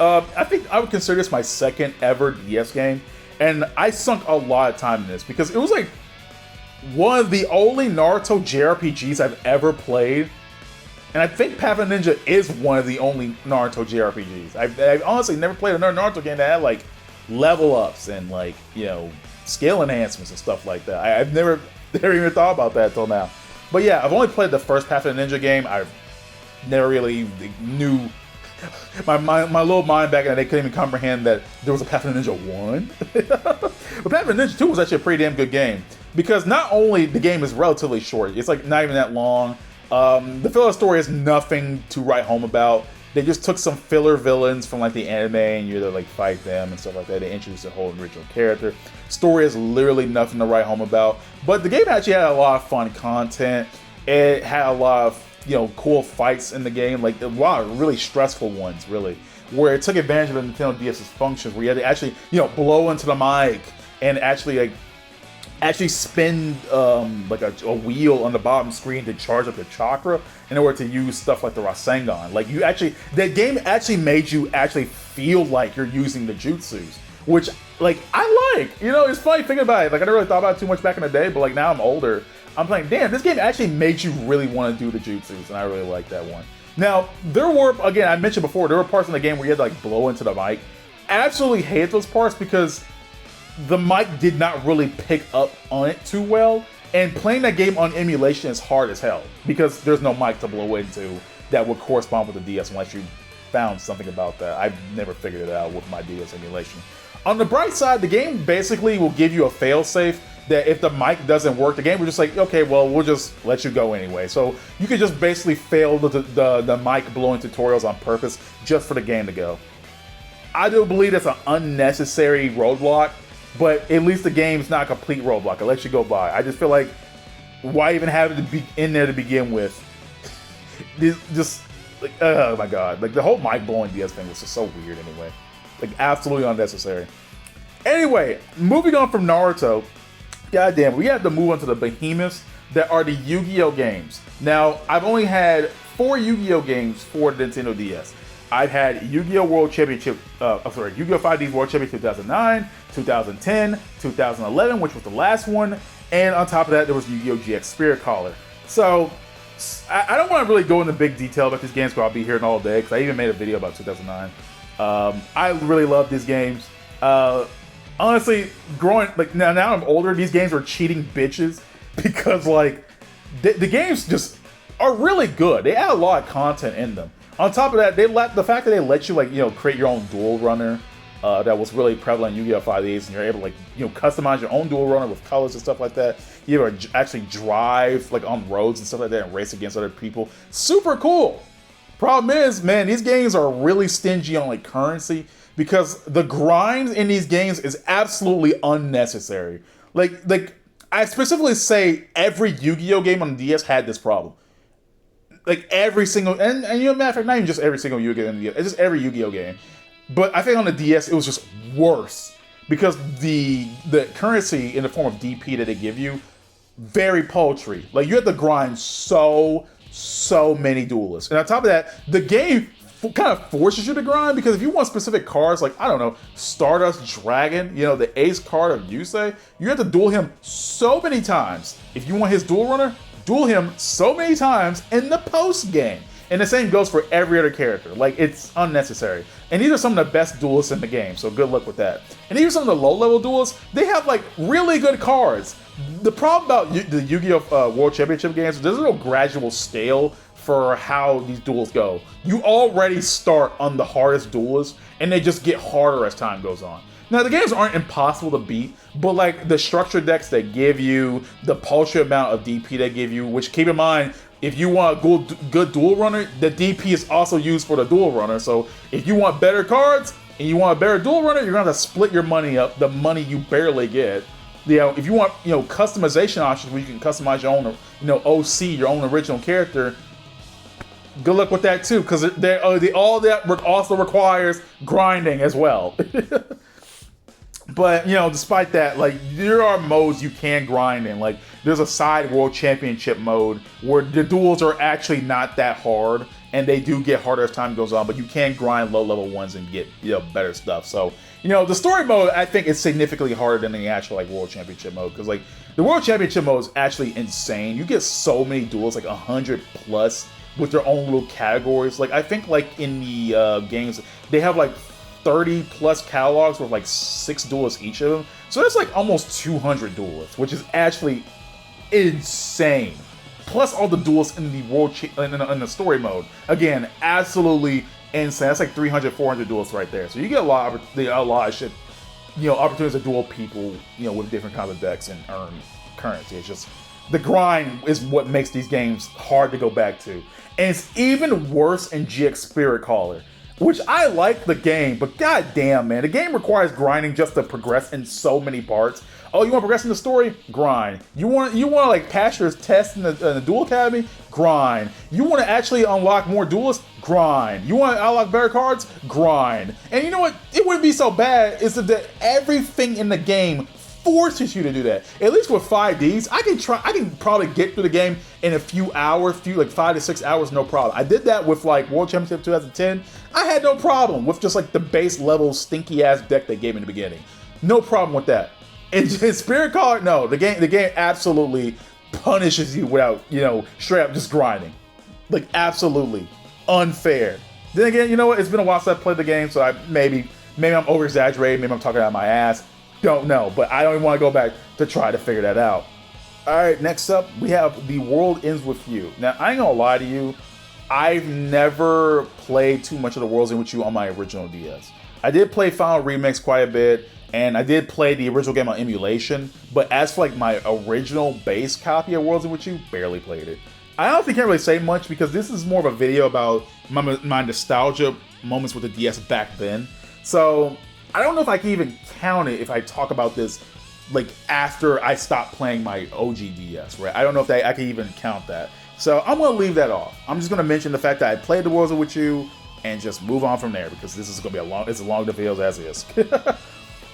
I think I would consider this my second ever DS game, and I sunk a lot of time in this because it was like one of the only Naruto JRPGs I've ever played, and I think Path of Ninja is one of the only Naruto JRPGs. I've honestly never played another Naruto game that had like level ups and like, you know, skill enhancements and stuff like that. I've never even thought about that until now. But yeah, I've only played the first Path of the Ninja game. I've never really knew. My little mind back in the day couldn't even comprehend that there was a Path of the Ninja 1. But Path of the Ninja 2 was actually a pretty damn good game. Because not only the game is relatively short, it's like not even that long. The filler story is nothing to write home about. They just took some filler villains from like the anime and you had to like fight them and stuff like that. They introduced a whole original character. Story is literally nothing to write home about. But the game actually had a lot of fun content. It had a lot of, you know, cool fights in the game, like a lot of really stressful ones, really, where it took advantage of the Nintendo DS's functions, where you had to actually, you know, blow into the mic and actually spin like a wheel on the bottom screen to charge up your chakra in order to use stuff like the Rasengan. Like the game actually made you actually feel like you're using the jutsus, which like I like. You know, it's funny thinking about it. Like I never really thought about it too much back in the day, but like now I'm older, I'm like, damn, this game actually made you really want to do the jutsus, and I really like that one. Now, there were, again, I mentioned before, there were parts in the game where you had to like blow into the mic. I absolutely hate those parts because the mic did not really pick up on it too well, and playing that game on emulation is hard as hell because there's no mic to blow into that would correspond with the DS unless you found something about that. I've never figured it out with my DS emulation. On the bright side, the game basically will give you a failsafe that if the mic doesn't work, the game will just like, okay, well, we'll just let you go anyway. So you could just basically fail the mic blowing tutorials on purpose just for the game to go. I do believe that's an unnecessary roadblock, but at least the game's not a complete roadblock. It lets you go by. I just feel like, why even have it to be in there to begin with? Just, like, oh my god. Like, the whole mic blowing DS thing was just so weird anyway. Like, absolutely unnecessary. Anyway, moving on from Naruto, goddamn, we have to move on to the behemoths that are the Yu-Gi-Oh games. Now, I've only had 4 Yu-Gi-Oh games for the Nintendo DS. I've had Yu-Gi-Oh! World Championship, Yu-Gi-Oh! 5D's World Championship 2009, 2010, 2011, which was the last one, and on top of that, there was Yu-Gi-Oh! GX Spirit Caller. So, I don't want to really go into big detail about these games, because I'll be here all day, because I even made a video about 2009. I really love these games. Honestly, growing, like, now I'm older, these games are cheating bitches, because, like, the games just are really good. They add a lot of content in them. On top of that, the fact that they let you, like, you know, create your own dual runner, that was really prevalent in Yu-Gi-Oh! 5Ds, and you're able to, like, you know, customize your own dual runner with colors and stuff like that. You able to actually drive, like, on roads and stuff like that and race against other people. Super cool! Problem is, man, these games are really stingy on, like, currency, because the grind in these games is absolutely unnecessary. Like I specifically say every Yu-Gi-Oh! Game on the DS had this problem. Like every single, and you know, matter of fact, not even just every single Yu-Gi-Oh! Game, it's just every Yu-Gi-Oh! Game. But I think on the DS, it was just worse. Because the currency in the form of DP that they give you, very paltry. Like, you have to grind so many duelists. And on top of that, the game kind of forces you to grind, because if you want specific cards, like, I don't know, Stardust Dragon, you know, the ace card of Yusei, you have to duel him so many times. If you want his dual runner, duel him so many times in the post game. And the same goes for every other character. Like, it's unnecessary. And these are some of the best duelists in the game, so good luck with that. And even some of the low-level duelists, they have, like, really good cards. The problem about the Yu-Gi-Oh! World Championship games is there's no gradual scale for how these duels go. You already start on the hardest duelist, and they just get harder as time goes on. Now, the games aren't impossible to beat, but like the structure decks they give you, the paltry amount of DP they give you, which, keep in mind, if you want a good dual runner, the DP is also used for the dual runner. So if you want better cards and you want a better dual runner, you're gonna have to split your money up, the money you barely get. You know, if you want, you know, customization options where you can customize your own, you know, OC, your own original character, good luck with that too, because all that also requires grinding as well. But, you know, despite that, like, there are modes you can grind in. Like, there's a side world championship mode where the duels are actually not that hard, and they do get harder as time goes on, but you can grind low level ones and get, you know, better stuff. So, you know, the story mode, I think, is significantly harder than the actual like world championship mode, because like the world championship mode is actually insane. You get so many duels, like 100 plus, with their own little categories. Like I think like in the games, they have like 30 plus catalogs with like 6 duelists each of them. So that's like almost 200 duelists, which is actually insane. Plus all the duelists in the in the story mode. Again, absolutely insane. That's like 300, 400 duelists right there. So you get a lot of shit, you know, opportunities to duel people, you know, with different kinds of decks and earn currency. It's just, the grind is what makes these games hard to go back to. And it's even worse in GX Spirit Caller, which I like the game, but goddamn, man, the game requires grinding just to progress in so many parts. Oh, you want to progress in the story? Grind. You want to like pass your test in the Duel Academy? Grind. You want to actually unlock more duelists? Grind. You want to unlock better cards? Grind. And you know what? It wouldn't be so bad is that everything in the game forces you to do that. At least with 5Ds, I can probably get through the game in a few hours, like 5 to 6 hours, no problem. I did that with like World Championship 2010. I had no problem with just like the base level stinky ass deck they gave me in the beginning. No problem with that. And Spirit Caller, no, the game absolutely punishes you without, you know, straight up just grinding. Like absolutely unfair. Then again, you know what? It's been a while since I played the game, so maybe I'm over exaggerating, maybe I'm talking out of my ass. Don't know, but I don't even want to go back to try to figure that out. Alright, next up, we have The World Ends With You. Now, I ain't gonna lie to you, I've never played too much of The World Ends With You on my original DS. I did play Final Remix quite a bit, and I did play the original game on emulation, but as for like my original base copy of World Ends With You, barely played it. I honestly can't really say much because this is more of a video about my nostalgia moments with the DS back then. So, I don't know if I can even count it if I talk about this like after I stopped playing my OG DS, right? I don't know if I can even count that. So I'm gonna leave that off. I'm just gonna mention the fact that I played The World Ends With You and just move on from there because this is gonna be it's a long video as is.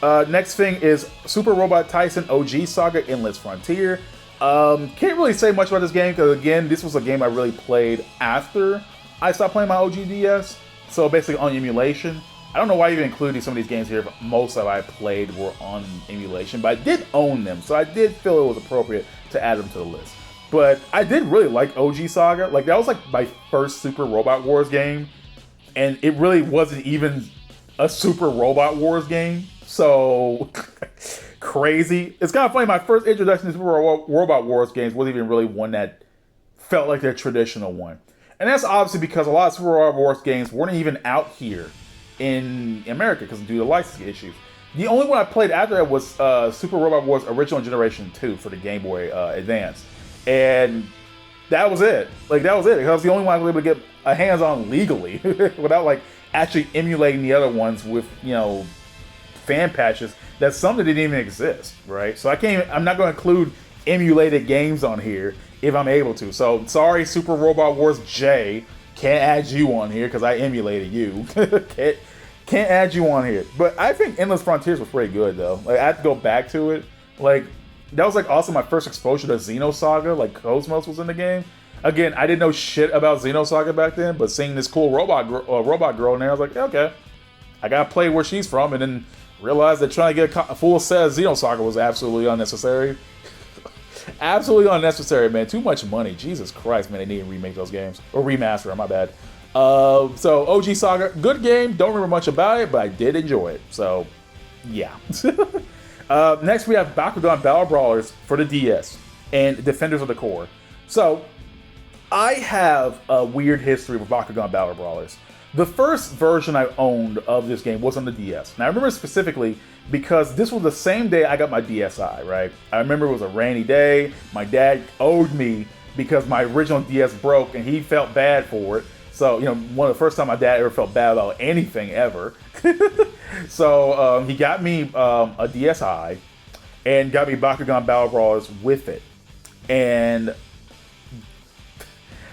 Next thing is Super Robot Tyson OG Saga Endless Frontier. Can't really say much about this game because again, this was a game I really played after I stopped playing my OG DS. So basically on emulation. I don't know why I even included some of these games here, but most of I played were on emulation, but I did own them, so I did feel it was appropriate to add them to the list. But I did really like OG Saga. Like, that was like my first Super Robot Wars game, and it really wasn't even a Super Robot Wars game, so crazy. It's kind of funny, my first introduction to Super Robot Wars games wasn't even really one that felt like their traditional one. And that's obviously because a lot of Super Robot Wars games weren't even out here in America because due to licensing issues. The only one I played after that was Super Robot Wars Original Generation 2 for the Game Boy Advance. And that was it. Like, that was it. That was the only one I was able to get a hands on legally without, like, actually emulating the other ones with, you know, fan patches that some that didn't even exist, right? So I'm not going to include emulated games on here if I'm able to. So, sorry, Super Robot Wars J. Can't add you on here because I emulated you. Can't add you on here. But I think Endless Frontiers was pretty good though. Like, I have to go back to it. Like, that was like also my first exposure to Xenosaga. Like, Cosmos was in the game. Again, I didn't know shit about Xenosaga back then, but seeing this cool robot girl in there, I was like, okay, I gotta play where she's from, and then realized that trying to get a full set of Xenosaga was absolutely unnecessary. Absolutely unnecessary, man. Too much money. Jesus Christ, man. They need to remake those games. Or remaster them, my bad. So, OG Saga, good game. Don't remember much about it, but I did enjoy it. So, yeah. Next, we have Bakugan Battle Brawlers for the DS and Defenders of the Core. So, I have a weird history with Bakugan Battle Brawlers. The first version I owned of this game was on the DS. Now, I remember specifically because this was the same day I got my DSi, right? I remember it was a rainy day. My dad owed me because my original DS broke, and he felt bad for it. So, you know, one of the first time my dad ever felt bad about anything ever. So, he got me a DSi and got me Bakugan Battle Brawlers with it. And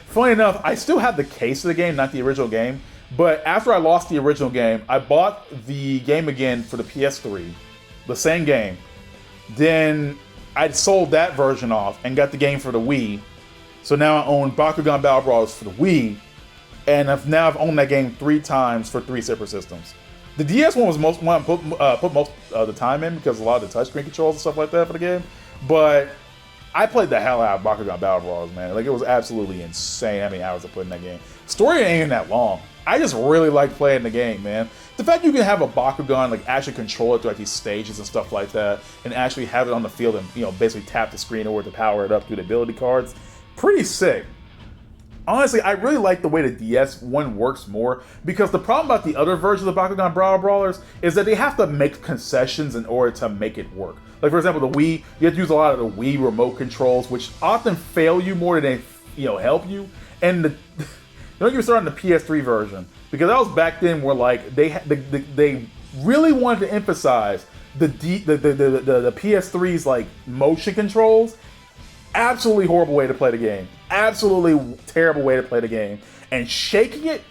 funny enough, I still have the case of the game, not the original game. But after I lost the original game, I bought the game again for the PS3, the same game. Then I sold that version off and got the game for the Wii. So now I own Bakugan Battle Brawlers for the Wii, and I've owned that game 3 times for 3 separate systems. The DS one was most one I put most of the time in because a lot of the touchscreen controls and stuff like that for the game. But I played the hell out of Bakugan Battle Brawlers, man. Like, it was absolutely insane how many hours I put in that game. Story ain't even that long. I just really like playing the game, man. The fact you can have a Bakugan, like, actually control it through, like, these stages and stuff like that, and actually have it on the field and, you know, basically tap the screen over to power it up through the ability cards, pretty sick. Honestly, I really like the way the DS one works more, because the problem about the other versions of Bakugan Brawl Brawlers is that they have to make concessions in order to make it work. Like, for example, the Wii, you have to use a lot of the Wii remote controls, which often fail you more than they, you know, help you. And don't get me started on the PS3 version, because that was back then where, like, they really wanted to emphasize the PS3's, like, motion controls. Absolutely horrible way to play the game. Absolutely terrible way to play the game. And shaking it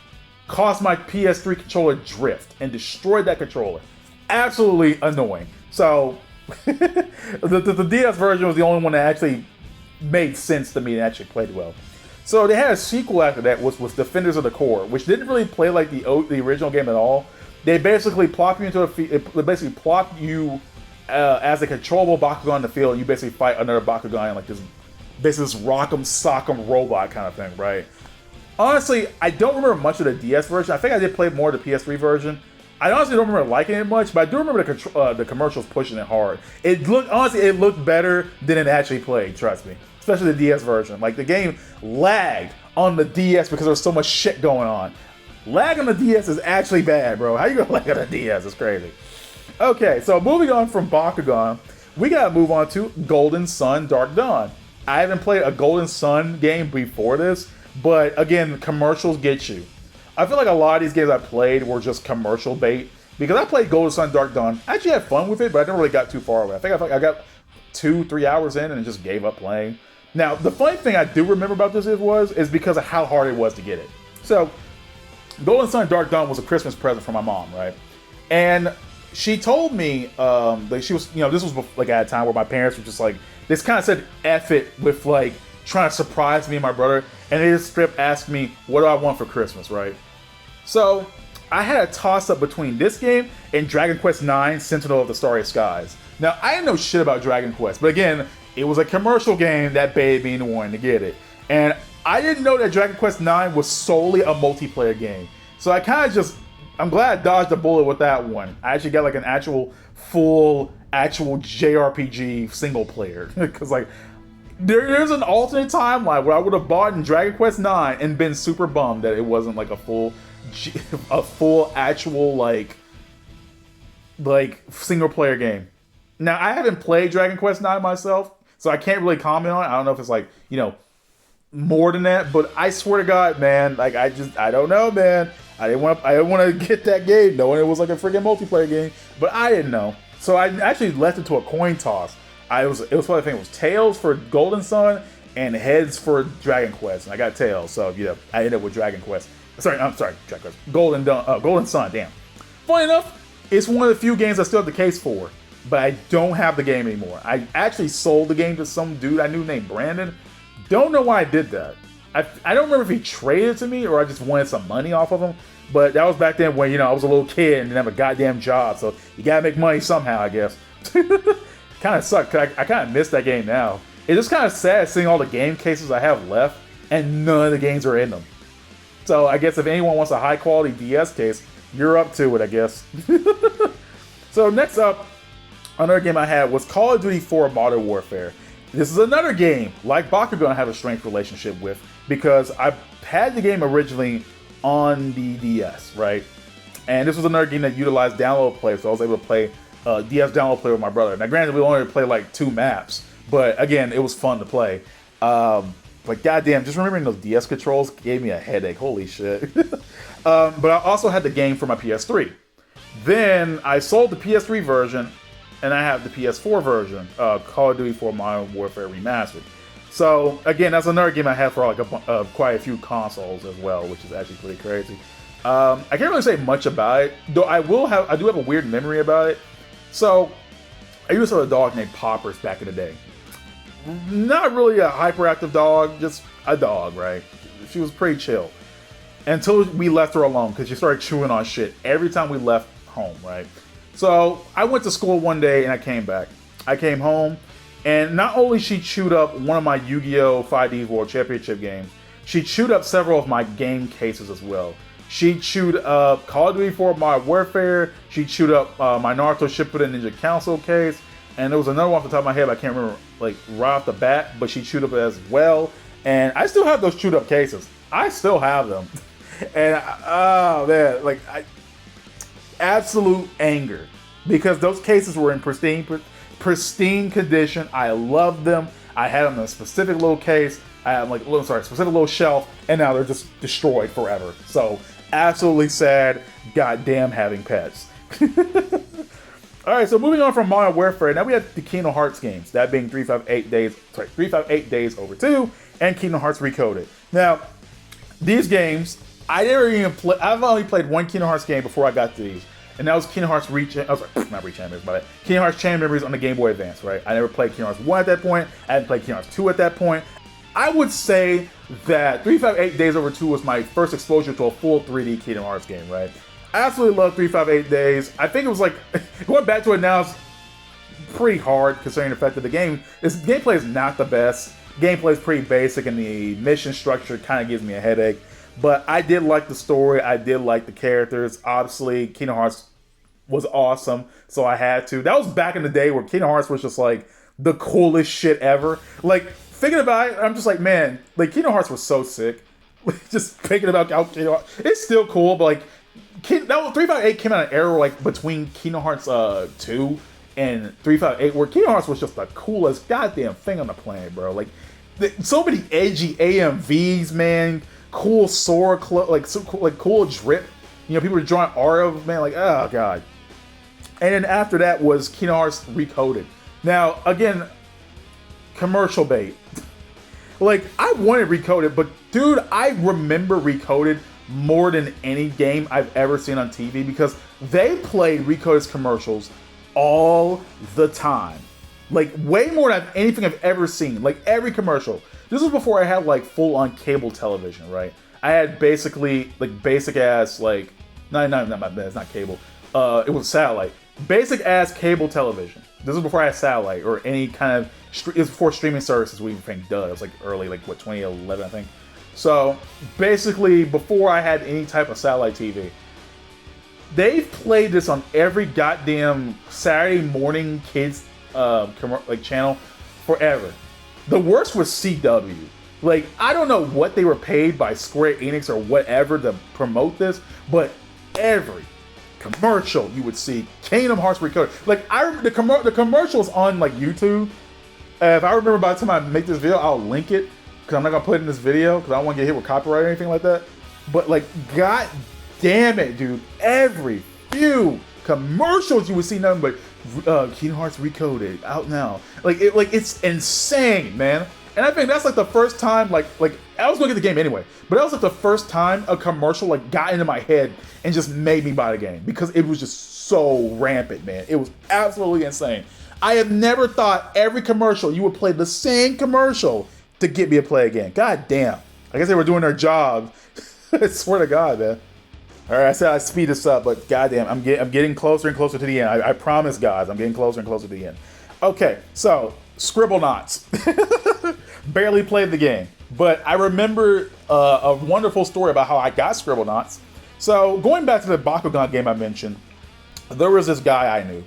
caused my PS3 controller drift and destroyed that controller. Absolutely annoying. So the DS version was the only one that actually made sense to me and actually played well. So they had a sequel after that, which was Defenders of the Core, which didn't really play like the original game at all. They basically plop you into as a controllable Bakugan in the field, and you basically fight another Bakugan like this, basically this rock'em sock'em robot kind of thing, right? Honestly, I don't remember much of the DS version. I think I did play more of the PS3 version. I honestly don't remember liking it much, but I do remember the commercials pushing it hard. It looked better than it actually played, trust me. Especially the DS version. Like, the game lagged on the DS because there was so much shit going on. Lag on the DS is actually bad, bro. How you gonna lag on the DS? It's crazy. Okay, so moving on from Bakugan, we gotta move on to Golden Sun Dark Dawn. I haven't played a Golden Sun game before this, but again, commercials get you. I feel like a lot of these games I played were just commercial bait, because I played Golden Sun Dark Dawn. I actually had fun with it, but I never really got too far away. I think I got 2-3 hours in and just gave up playing. Now, the funny thing I do remember about this is because of how hard it was to get it. So, Golden Sun Dark Dawn was a Christmas present for my mom, right? And she told me, like, she was, you know, this was like at a time where my parents were just like, this kind of said F it with, like, trying to surprise me and my brother, and they just straight asked me, what do I want for Christmas, right? So, I had a toss-up between this game and Dragon Quest IX, Sentinel of the Starry Skies. Now, I didn't know shit about Dragon Quest, but again, it was a commercial game that baited me into wanting to get it. And I didn't know that Dragon Quest IX was solely a multiplayer game. So I kind of just, I'm glad I dodged a bullet with that one. I actually got like an actual JRPG single player. Because like, there's an alternate timeline where I would have bought in Dragon Quest IX and been super bummed that it wasn't like a full actual like single player game. Now, I haven't played Dragon Quest IX myself, so I can't really comment on it. I don't know if it's like, you know, more than that, but I swear to God, man, like, I don't know, man. I didn't want to get that game knowing it was like a freaking multiplayer game, but I didn't know. So I actually left it to a coin toss. It was what I think it was Tails for Golden Sun and Heads for Dragon Quest, and I got Tails, so you know, I ended up with Dragon Quest. Dragon Quest. Golden Sun, damn. Funny enough, it's one of the few games I still have the case for, but I don't have the game anymore. I actually sold the game to some dude I knew named Brandon. Don't know why I did that. I don't remember if he traded it to me or I just wanted some money off of him, but that was back then when, you know, I was a little kid and didn't have a goddamn job, so you gotta make money somehow, I guess. Kind of sucked, because I kind of miss that game now. It's just kind of sad seeing all the game cases I have left and none of the games are in them. So I guess if anyone wants a high quality DS case, you're up to it, I guess. So next up, another game I had was Call of Duty 4 Modern Warfare. This is another game, like Bakugan, I have a strange relationship with, because I had the game originally on the DS, right? And this was another game that utilized download play, so I was able to play DS download play with my brother. Now granted, we only played like 2 maps, but again, it was fun to play. But goddamn, just remembering those DS controls gave me a headache, holy shit. But I also had the game for my PS3. Then I sold the PS3 version, and I have the PS4 version, Call of Duty 4 Modern Warfare Remastered. So again, that's another game I have for like quite a few consoles as well, which is actually pretty crazy. I can't really say much about it, though I do have a weird memory about it. So I used to have a dog named Poppers back in the day, not really a hyperactive dog, just a dog, right? She was pretty chill. Until we left her alone, because she started chewing on shit every time we left home, right? So I went to school one day and I came back. I came home, and not only she chewed up one of my Yu-Gi-Oh! 5D's World Championship games, she chewed up several of my game cases as well. She chewed up Call of Duty 4 Modern Warfare. She chewed up my Naruto Shippuden Ninja Council case. And there was another one off the top of my head, I can't remember like right off the bat, but she chewed up as well. And I still have those chewed up cases. I still have them. And oh man, like absolute anger. Because those cases were in pristine condition. I loved them. I had them in a specific little case. I had like, specific little shelf, and now they're just destroyed forever. So absolutely sad. Goddamn having pets. All right, so moving on from Modern Warfare, now we have the Kingdom Hearts games. That being 358 Days Over 2 and Kingdom Hearts Recoded. Now, these games, I've only played one Kingdom Hearts game before I got to these. And that was Kingdom Hearts Kingdom Hearts Chain Memories on the Game Boy Advance, right? I never played Kingdom Hearts 1 at that point. I hadn't played Kingdom Hearts 2 at that point. I would say that 358 Days Over 2 was my first exposure to a full 3D Kingdom Hearts game, right? I absolutely love 358 Days. I think it was like, going back to it now, it's pretty hard considering the fact that the gameplay is not the best. Gameplay is pretty basic and the mission structure kind of gives me a headache. But I did like the story. I did like the characters. Obviously, Kingdom Hearts was awesome, so I had to. That was back in the day where Kingdom Hearts was just like the coolest shit ever. Like, thinking about it, I'm just like, man, like Kingdom Hearts was so sick. Just thinking about how Kingdom Hearts, it's still cool, but like, 358 came out an era like between Kingdom Hearts 2 and 358 where Kingdom Hearts was just the coolest goddamn thing on the planet, bro. Like, so many edgy AMVs, man. Cool sword, cool drip. You know, people were drawing art of, man, like, oh god. And then after that was Kingdom Hearts Recoded. Now, again, commercial bait. Like, I wanted Recoded, but dude, I remember Recoded more than any game I've ever seen on TV because they played Recoded's commercials all the time. Like, way more than anything I've ever seen. Like, every commercial. This was before I had, like, full-on cable television, right? I had basically, like, basic-ass, like... No, it's not cable. It was satellite. Basic-ass cable television. This was before I had satellite or any kind of... It was before streaming services we even think done. It was, like, early, like, what, 2011, I think. So, basically, before I had any type of satellite TV, they've played this on every goddamn Saturday morning kids channel forever. The worst was CW. Like, I don't know what they were paid by Square Enix or whatever to promote this, but every commercial you would see Kingdom Hearts Recoded. Like, the commercials on like YouTube. If I remember by the time I make this video, I'll link it because I'm not gonna put it in this video because I don't want to get hit with copyright or anything like that. But like, god damn it, dude! Every few commercials you would see nothing but Kingdom Hearts Recoded out now. It's insane, man. And I think that's like the first time, like I was gonna get the game anyway, but that was like the first time a commercial like got into my head and just made me buy the game because it was just so rampant, man. It was absolutely insane. I have never thought every commercial you would play the same commercial to get me to play again. God damn. I guess they were doing their job. I swear to God, man. All right, I said I'd speed this up, but goddamn, I'm getting closer and closer to the end. I promise, guys, I'm getting closer and closer to the end. Okay, so Scribblenauts. Barely played the game, but I remember a wonderful story about how I got Scribblenauts. So going back to the Bakugan game I mentioned, there was this guy I knew.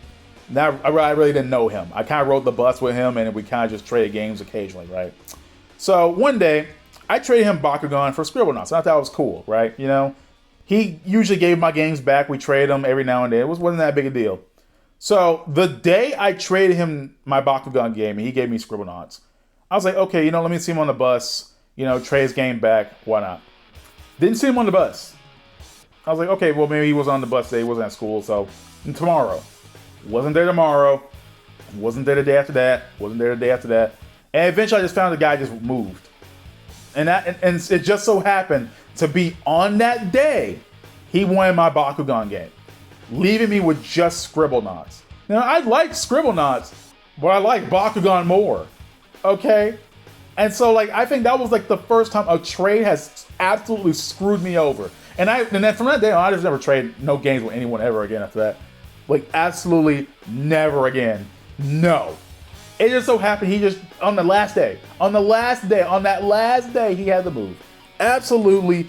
Now I really didn't know him. I kind of rode the bus with him, and we kind of just traded games occasionally, right? So one day, I traded him Bakugan for Scribblenauts. I thought that was cool, right? You know, he usually gave my games back. We traded them every now and then. It wasn't that big a deal. So the day I traded him my Bakugan game, and he gave me Scribblenauts, I was like, okay, you know, let me see him on the bus. You know, trade his game back. Why not? Didn't see him on the bus. I was like, okay, well, maybe he was on the bus today. He wasn't at school, so tomorrow. Wasn't there tomorrow. Wasn't there the day after that. Wasn't there the day after that. And eventually I just found the guy just moved. And it just so happened to be on that day, he wanted my Bakugan game, leaving me with just Scribblenauts. Now, I like Scribblenauts, but I like Bakugan more. Okay? And so, like, I think that was, like, the first time a trade has absolutely screwed me over. And then from that day on, I just never traded no games with anyone ever again after that. Like, absolutely never again. No. It just so happened he just, on that last day, he had the move. Absolute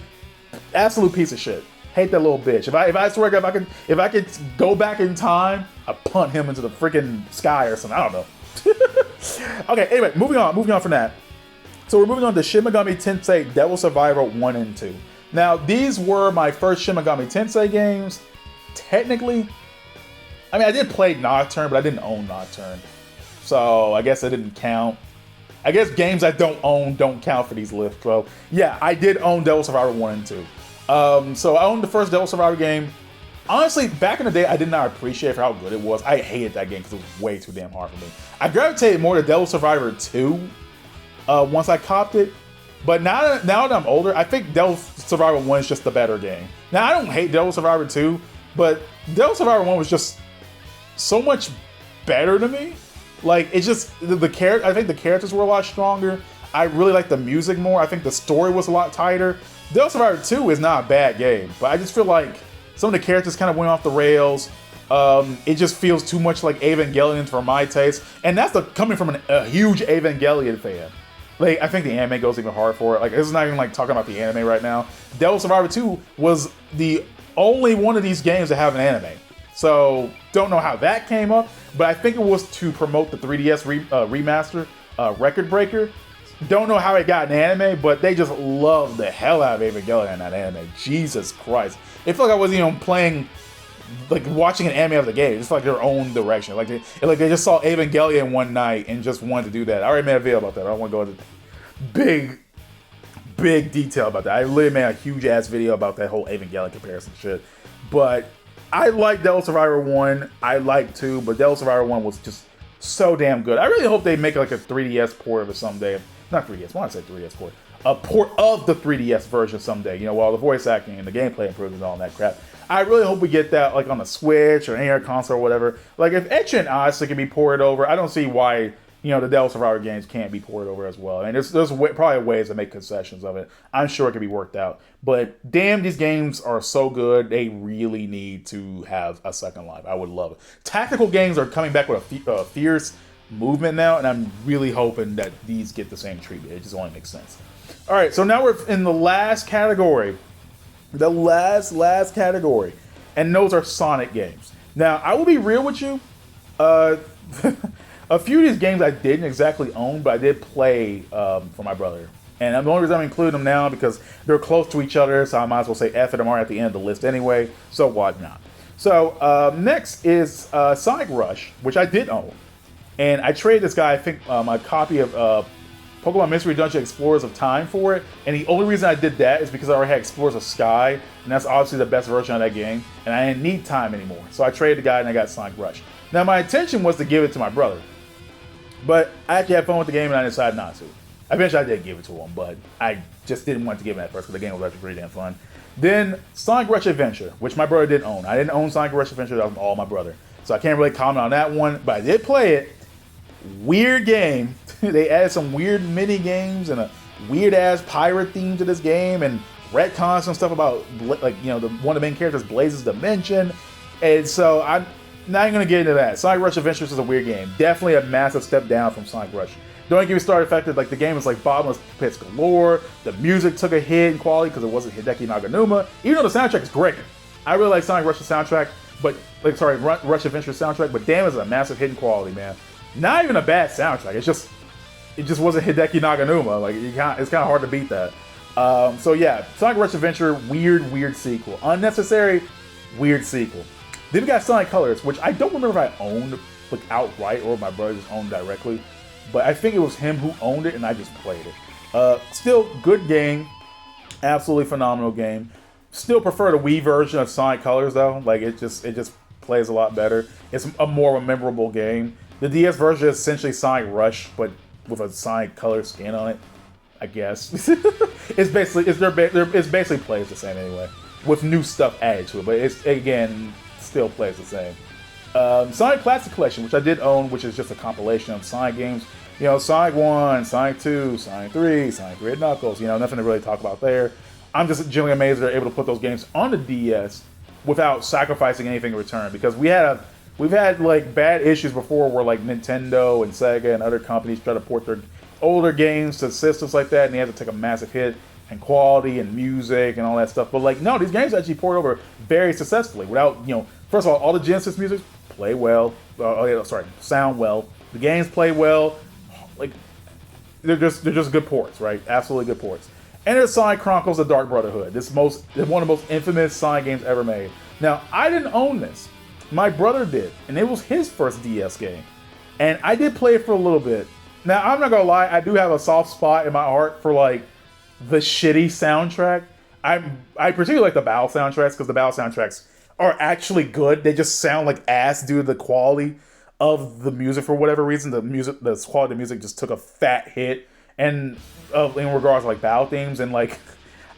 piece of shit. Hate that little bitch. If I swear to God, if I could go back in time, I'd punt him into the freaking sky or something. I don't know. Okay, anyway, moving on from that. So we're moving on to Shin Megami Tensei Devil Survivor 1 and 2. Now, these were my first Shin Megami Tensei games. Technically, I mean, I did play Nocturne, but I didn't own Nocturne. So I guess it didn't count. I guess games I don't own don't count for these lists. So yeah, I did own Devil Survivor 1 and 2. So I owned the first Devil Survivor game. Honestly, back in the day, I did not appreciate for how good it was. I hated that game because it was way too damn hard for me. I gravitated more to Devil Survivor 2 once I copped it. But now that I'm older, I think Devil Survivor 1 is just the better game. Now, I don't hate Devil Survivor 2, but Devil Survivor 1 was just so much better to me. Like, it's just, the character. I think the characters were a lot stronger. I really like the music more. I think the story was a lot tighter. Devil Survivor 2 is not a bad game, but I just feel like some of the characters kind of went off the rails. It just feels too much like Evangelion for my taste. And that's coming from a huge Evangelion fan. Like, I think the anime goes even hard for it. Like, this is not even like talking about the anime right now. Devil Survivor 2 was the only one of these games to have an anime. So, don't know how that came up, but I think it was to promote the 3DS remaster, Record Breaker. Don't know how it got an anime, but they just love the hell out of Evangelion in that anime. Jesus Christ. It felt like I wasn't even playing, like, watching an anime of the game. It's like their own direction. Like they just saw Evangelion one night and just wanted to do that. I already made a video about that. I don't want to go into big detail about that. I literally made a huge ass video about that whole Evangelion comparison shit. But I like Devil Survivor 1. I like 2, but Devil Survivor 1 was just so damn good. I really hope they make like a 3DS port of it someday. Not 3DS, why did I say 3DS port? A port of the 3DS version someday, you know, while the voice acting and the gameplay improves and all that crap. I really hope we get that like on the Switch or any other console or whatever. Like if Etch and Odyssey can be ported over, I don't see why, you know, the Devil Survivor games can't be ported over as well. And there's probably ways to make concessions of it. I'm sure it can be worked out. But damn, these games are so good. They really need to have a second life. I would love it. Tactical games are coming back with a fierce movement now, and I'm really hoping that these get the same treatment. It just only makes sense. All right, so now we're in the last category. The last category. And those are Sonic games. Now, I will be real with you. A few of these games I didn't exactly own, but I did play for my brother. And the only reason I'm including them now because they're close to each other, so I might as well say F it, I'm already at the end of the list anyway, so why not? So, next is Sonic Rush, which I did own. And I traded this guy, I think, a copy of Pokemon Mystery Dungeon Explorers of Time for it. And the only reason I did that is because I already had Explorers of Sky, and that's obviously the best version of that game. And I didn't need Time anymore. So I traded the guy and I got Sonic Rush. Now, my intention was to give it to my brother. But I actually had fun with the game and I decided not to. Eventually I did give it to him, but I just didn't want to give him at first because the game was actually pretty damn fun. Then Sonic Rush Adventure, which my brother didn't own. I didn't own Sonic Rush Adventure, that was all my brother. So I can't really comment on that one, but I did play it. Weird game. They added some weird mini games and a weird ass pirate theme to this game and retcons some stuff about, like, you know, one of the main characters Blaze's dimension. And so I'm not even gonna get into that. Sonic Rush Adventures is a weird game. Definitely a massive step down from Sonic Rush. Don't get me started affected, like the game is like bottomless pits galore. The music took a hit in quality because it wasn't Hideki Naganuma. Even though the soundtrack is great. I really like Sonic Rush's soundtrack, but Rush Adventure soundtrack, but damn, it's a massive hit in quality, man. Not even a bad soundtrack. It just wasn't Hideki Naganuma. Like it's kind of hard to beat that. So yeah, Sonic Rush Adventure, weird sequel, unnecessary, weird sequel. Then we got Sonic Colors, which I don't remember if I owned like outright or if my brother just owned directly, but I think it was him who owned it and I just played it. Still good game, absolutely phenomenal game. Still prefer the Wii version of Sonic Colors though. Like it just plays a lot better. It's a more memorable game. The DS version is essentially Sonic Rush, but with a Sonic Color skin on it, I guess. It basically plays the same anyway, with new stuff added to it. But it's again still plays the same. Sonic Classic Collection, which I did own, which is just a compilation of Sonic games. You know, Sonic 1, Sonic 2, Sonic 3, Sonic 3 Knuckles, you know, nothing to really talk about there. I'm just genuinely amazed they're able to put those games on the DS without sacrificing anything in return, because we've had like bad issues before where like Nintendo and Sega and other companies try to port their older games to systems like that, and they have to take a massive hit in quality and music and all that stuff. But like, no, these games actually port over very successfully without, you know, first of all the Genesis music play well, sound well. The games play well. Like, they're just good ports, right? Absolutely good ports. And there's Sonic Chronicles: The Dark Brotherhood. This is one of the most infamous Sonic games ever made. Now, I didn't own this. My brother did, and it was his first DS game. And I did play it for a little bit. Now, I'm not gonna lie, I do have a soft spot in my heart for like the shitty soundtrack. I particularly like the battle soundtracks, because the battle soundtracks are actually good. They just sound like ass due to the quality of the music for whatever reason. The quality of the music just took a fat hit, and in regards to like battle themes, and like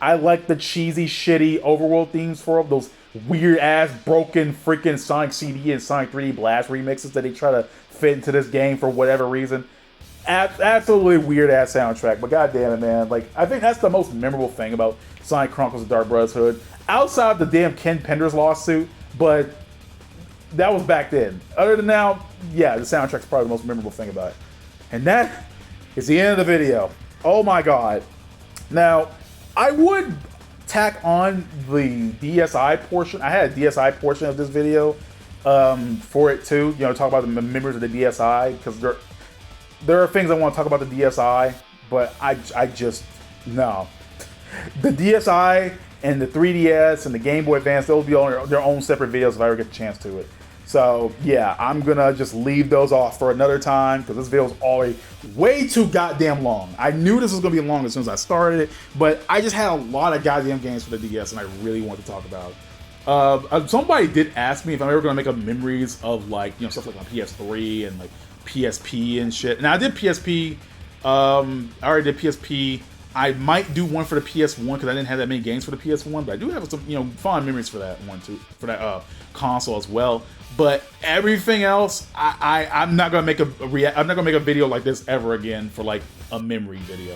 I like the cheesy, shitty overworld themes for those weird ass broken freaking Sonic CD and Sonic 3D Blast remixes that they try to fit into this game for whatever reason. Absolutely weird ass soundtrack, but goddamn it, man! Like, I think that's the most memorable thing about Sonic Chronicles of Dark Brotherhood, outside the damn Ken Penders lawsuit. But that was back then. Other than now, yeah, the soundtrack's probably the most memorable thing about it. And that is the end of the video. Oh my god! Now, I would tack on the DSi portion. I had a DSi portion of this video for it too. You know, talk about the members of the DSi, because there are things I want to talk about the DSi, but I just, no. The DSi and the 3DS and the Game Boy Advance, those will be on their own separate videos if I ever get the chance to it. So yeah, I'm gonna just leave those off for another time, because this video is already way too goddamn long. I knew this was gonna be long as soon as I started it, but I just had a lot of goddamn games for the DS and I really wanted to talk about. Somebody did ask me if I'm ever gonna make up memories of, like, you know, stuff like my PS3 and like PSP and shit. And I did PSP. I already did PSP. I might do one for the PS1 because I didn't have that many games for the PS1, but I do have some, you know, fond memories for that one too, for that console as well. But everything else, I'm not gonna make I'm not gonna make a video like this ever again for like a memory video.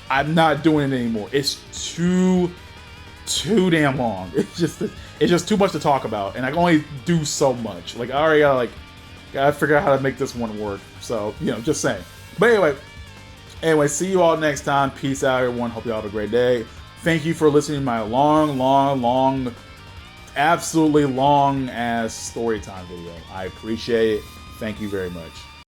I'm not doing it anymore. It's too damn long. It's just too much to talk about, and I can only do so much. Like, I already gotta figure out how to make this one work. So, you know, just saying. But anyway, see you all next time. Peace out, everyone. Hope you all have a great day. Thank you for listening to my long, absolutely long ass story time video. I appreciate it. Thank you very much.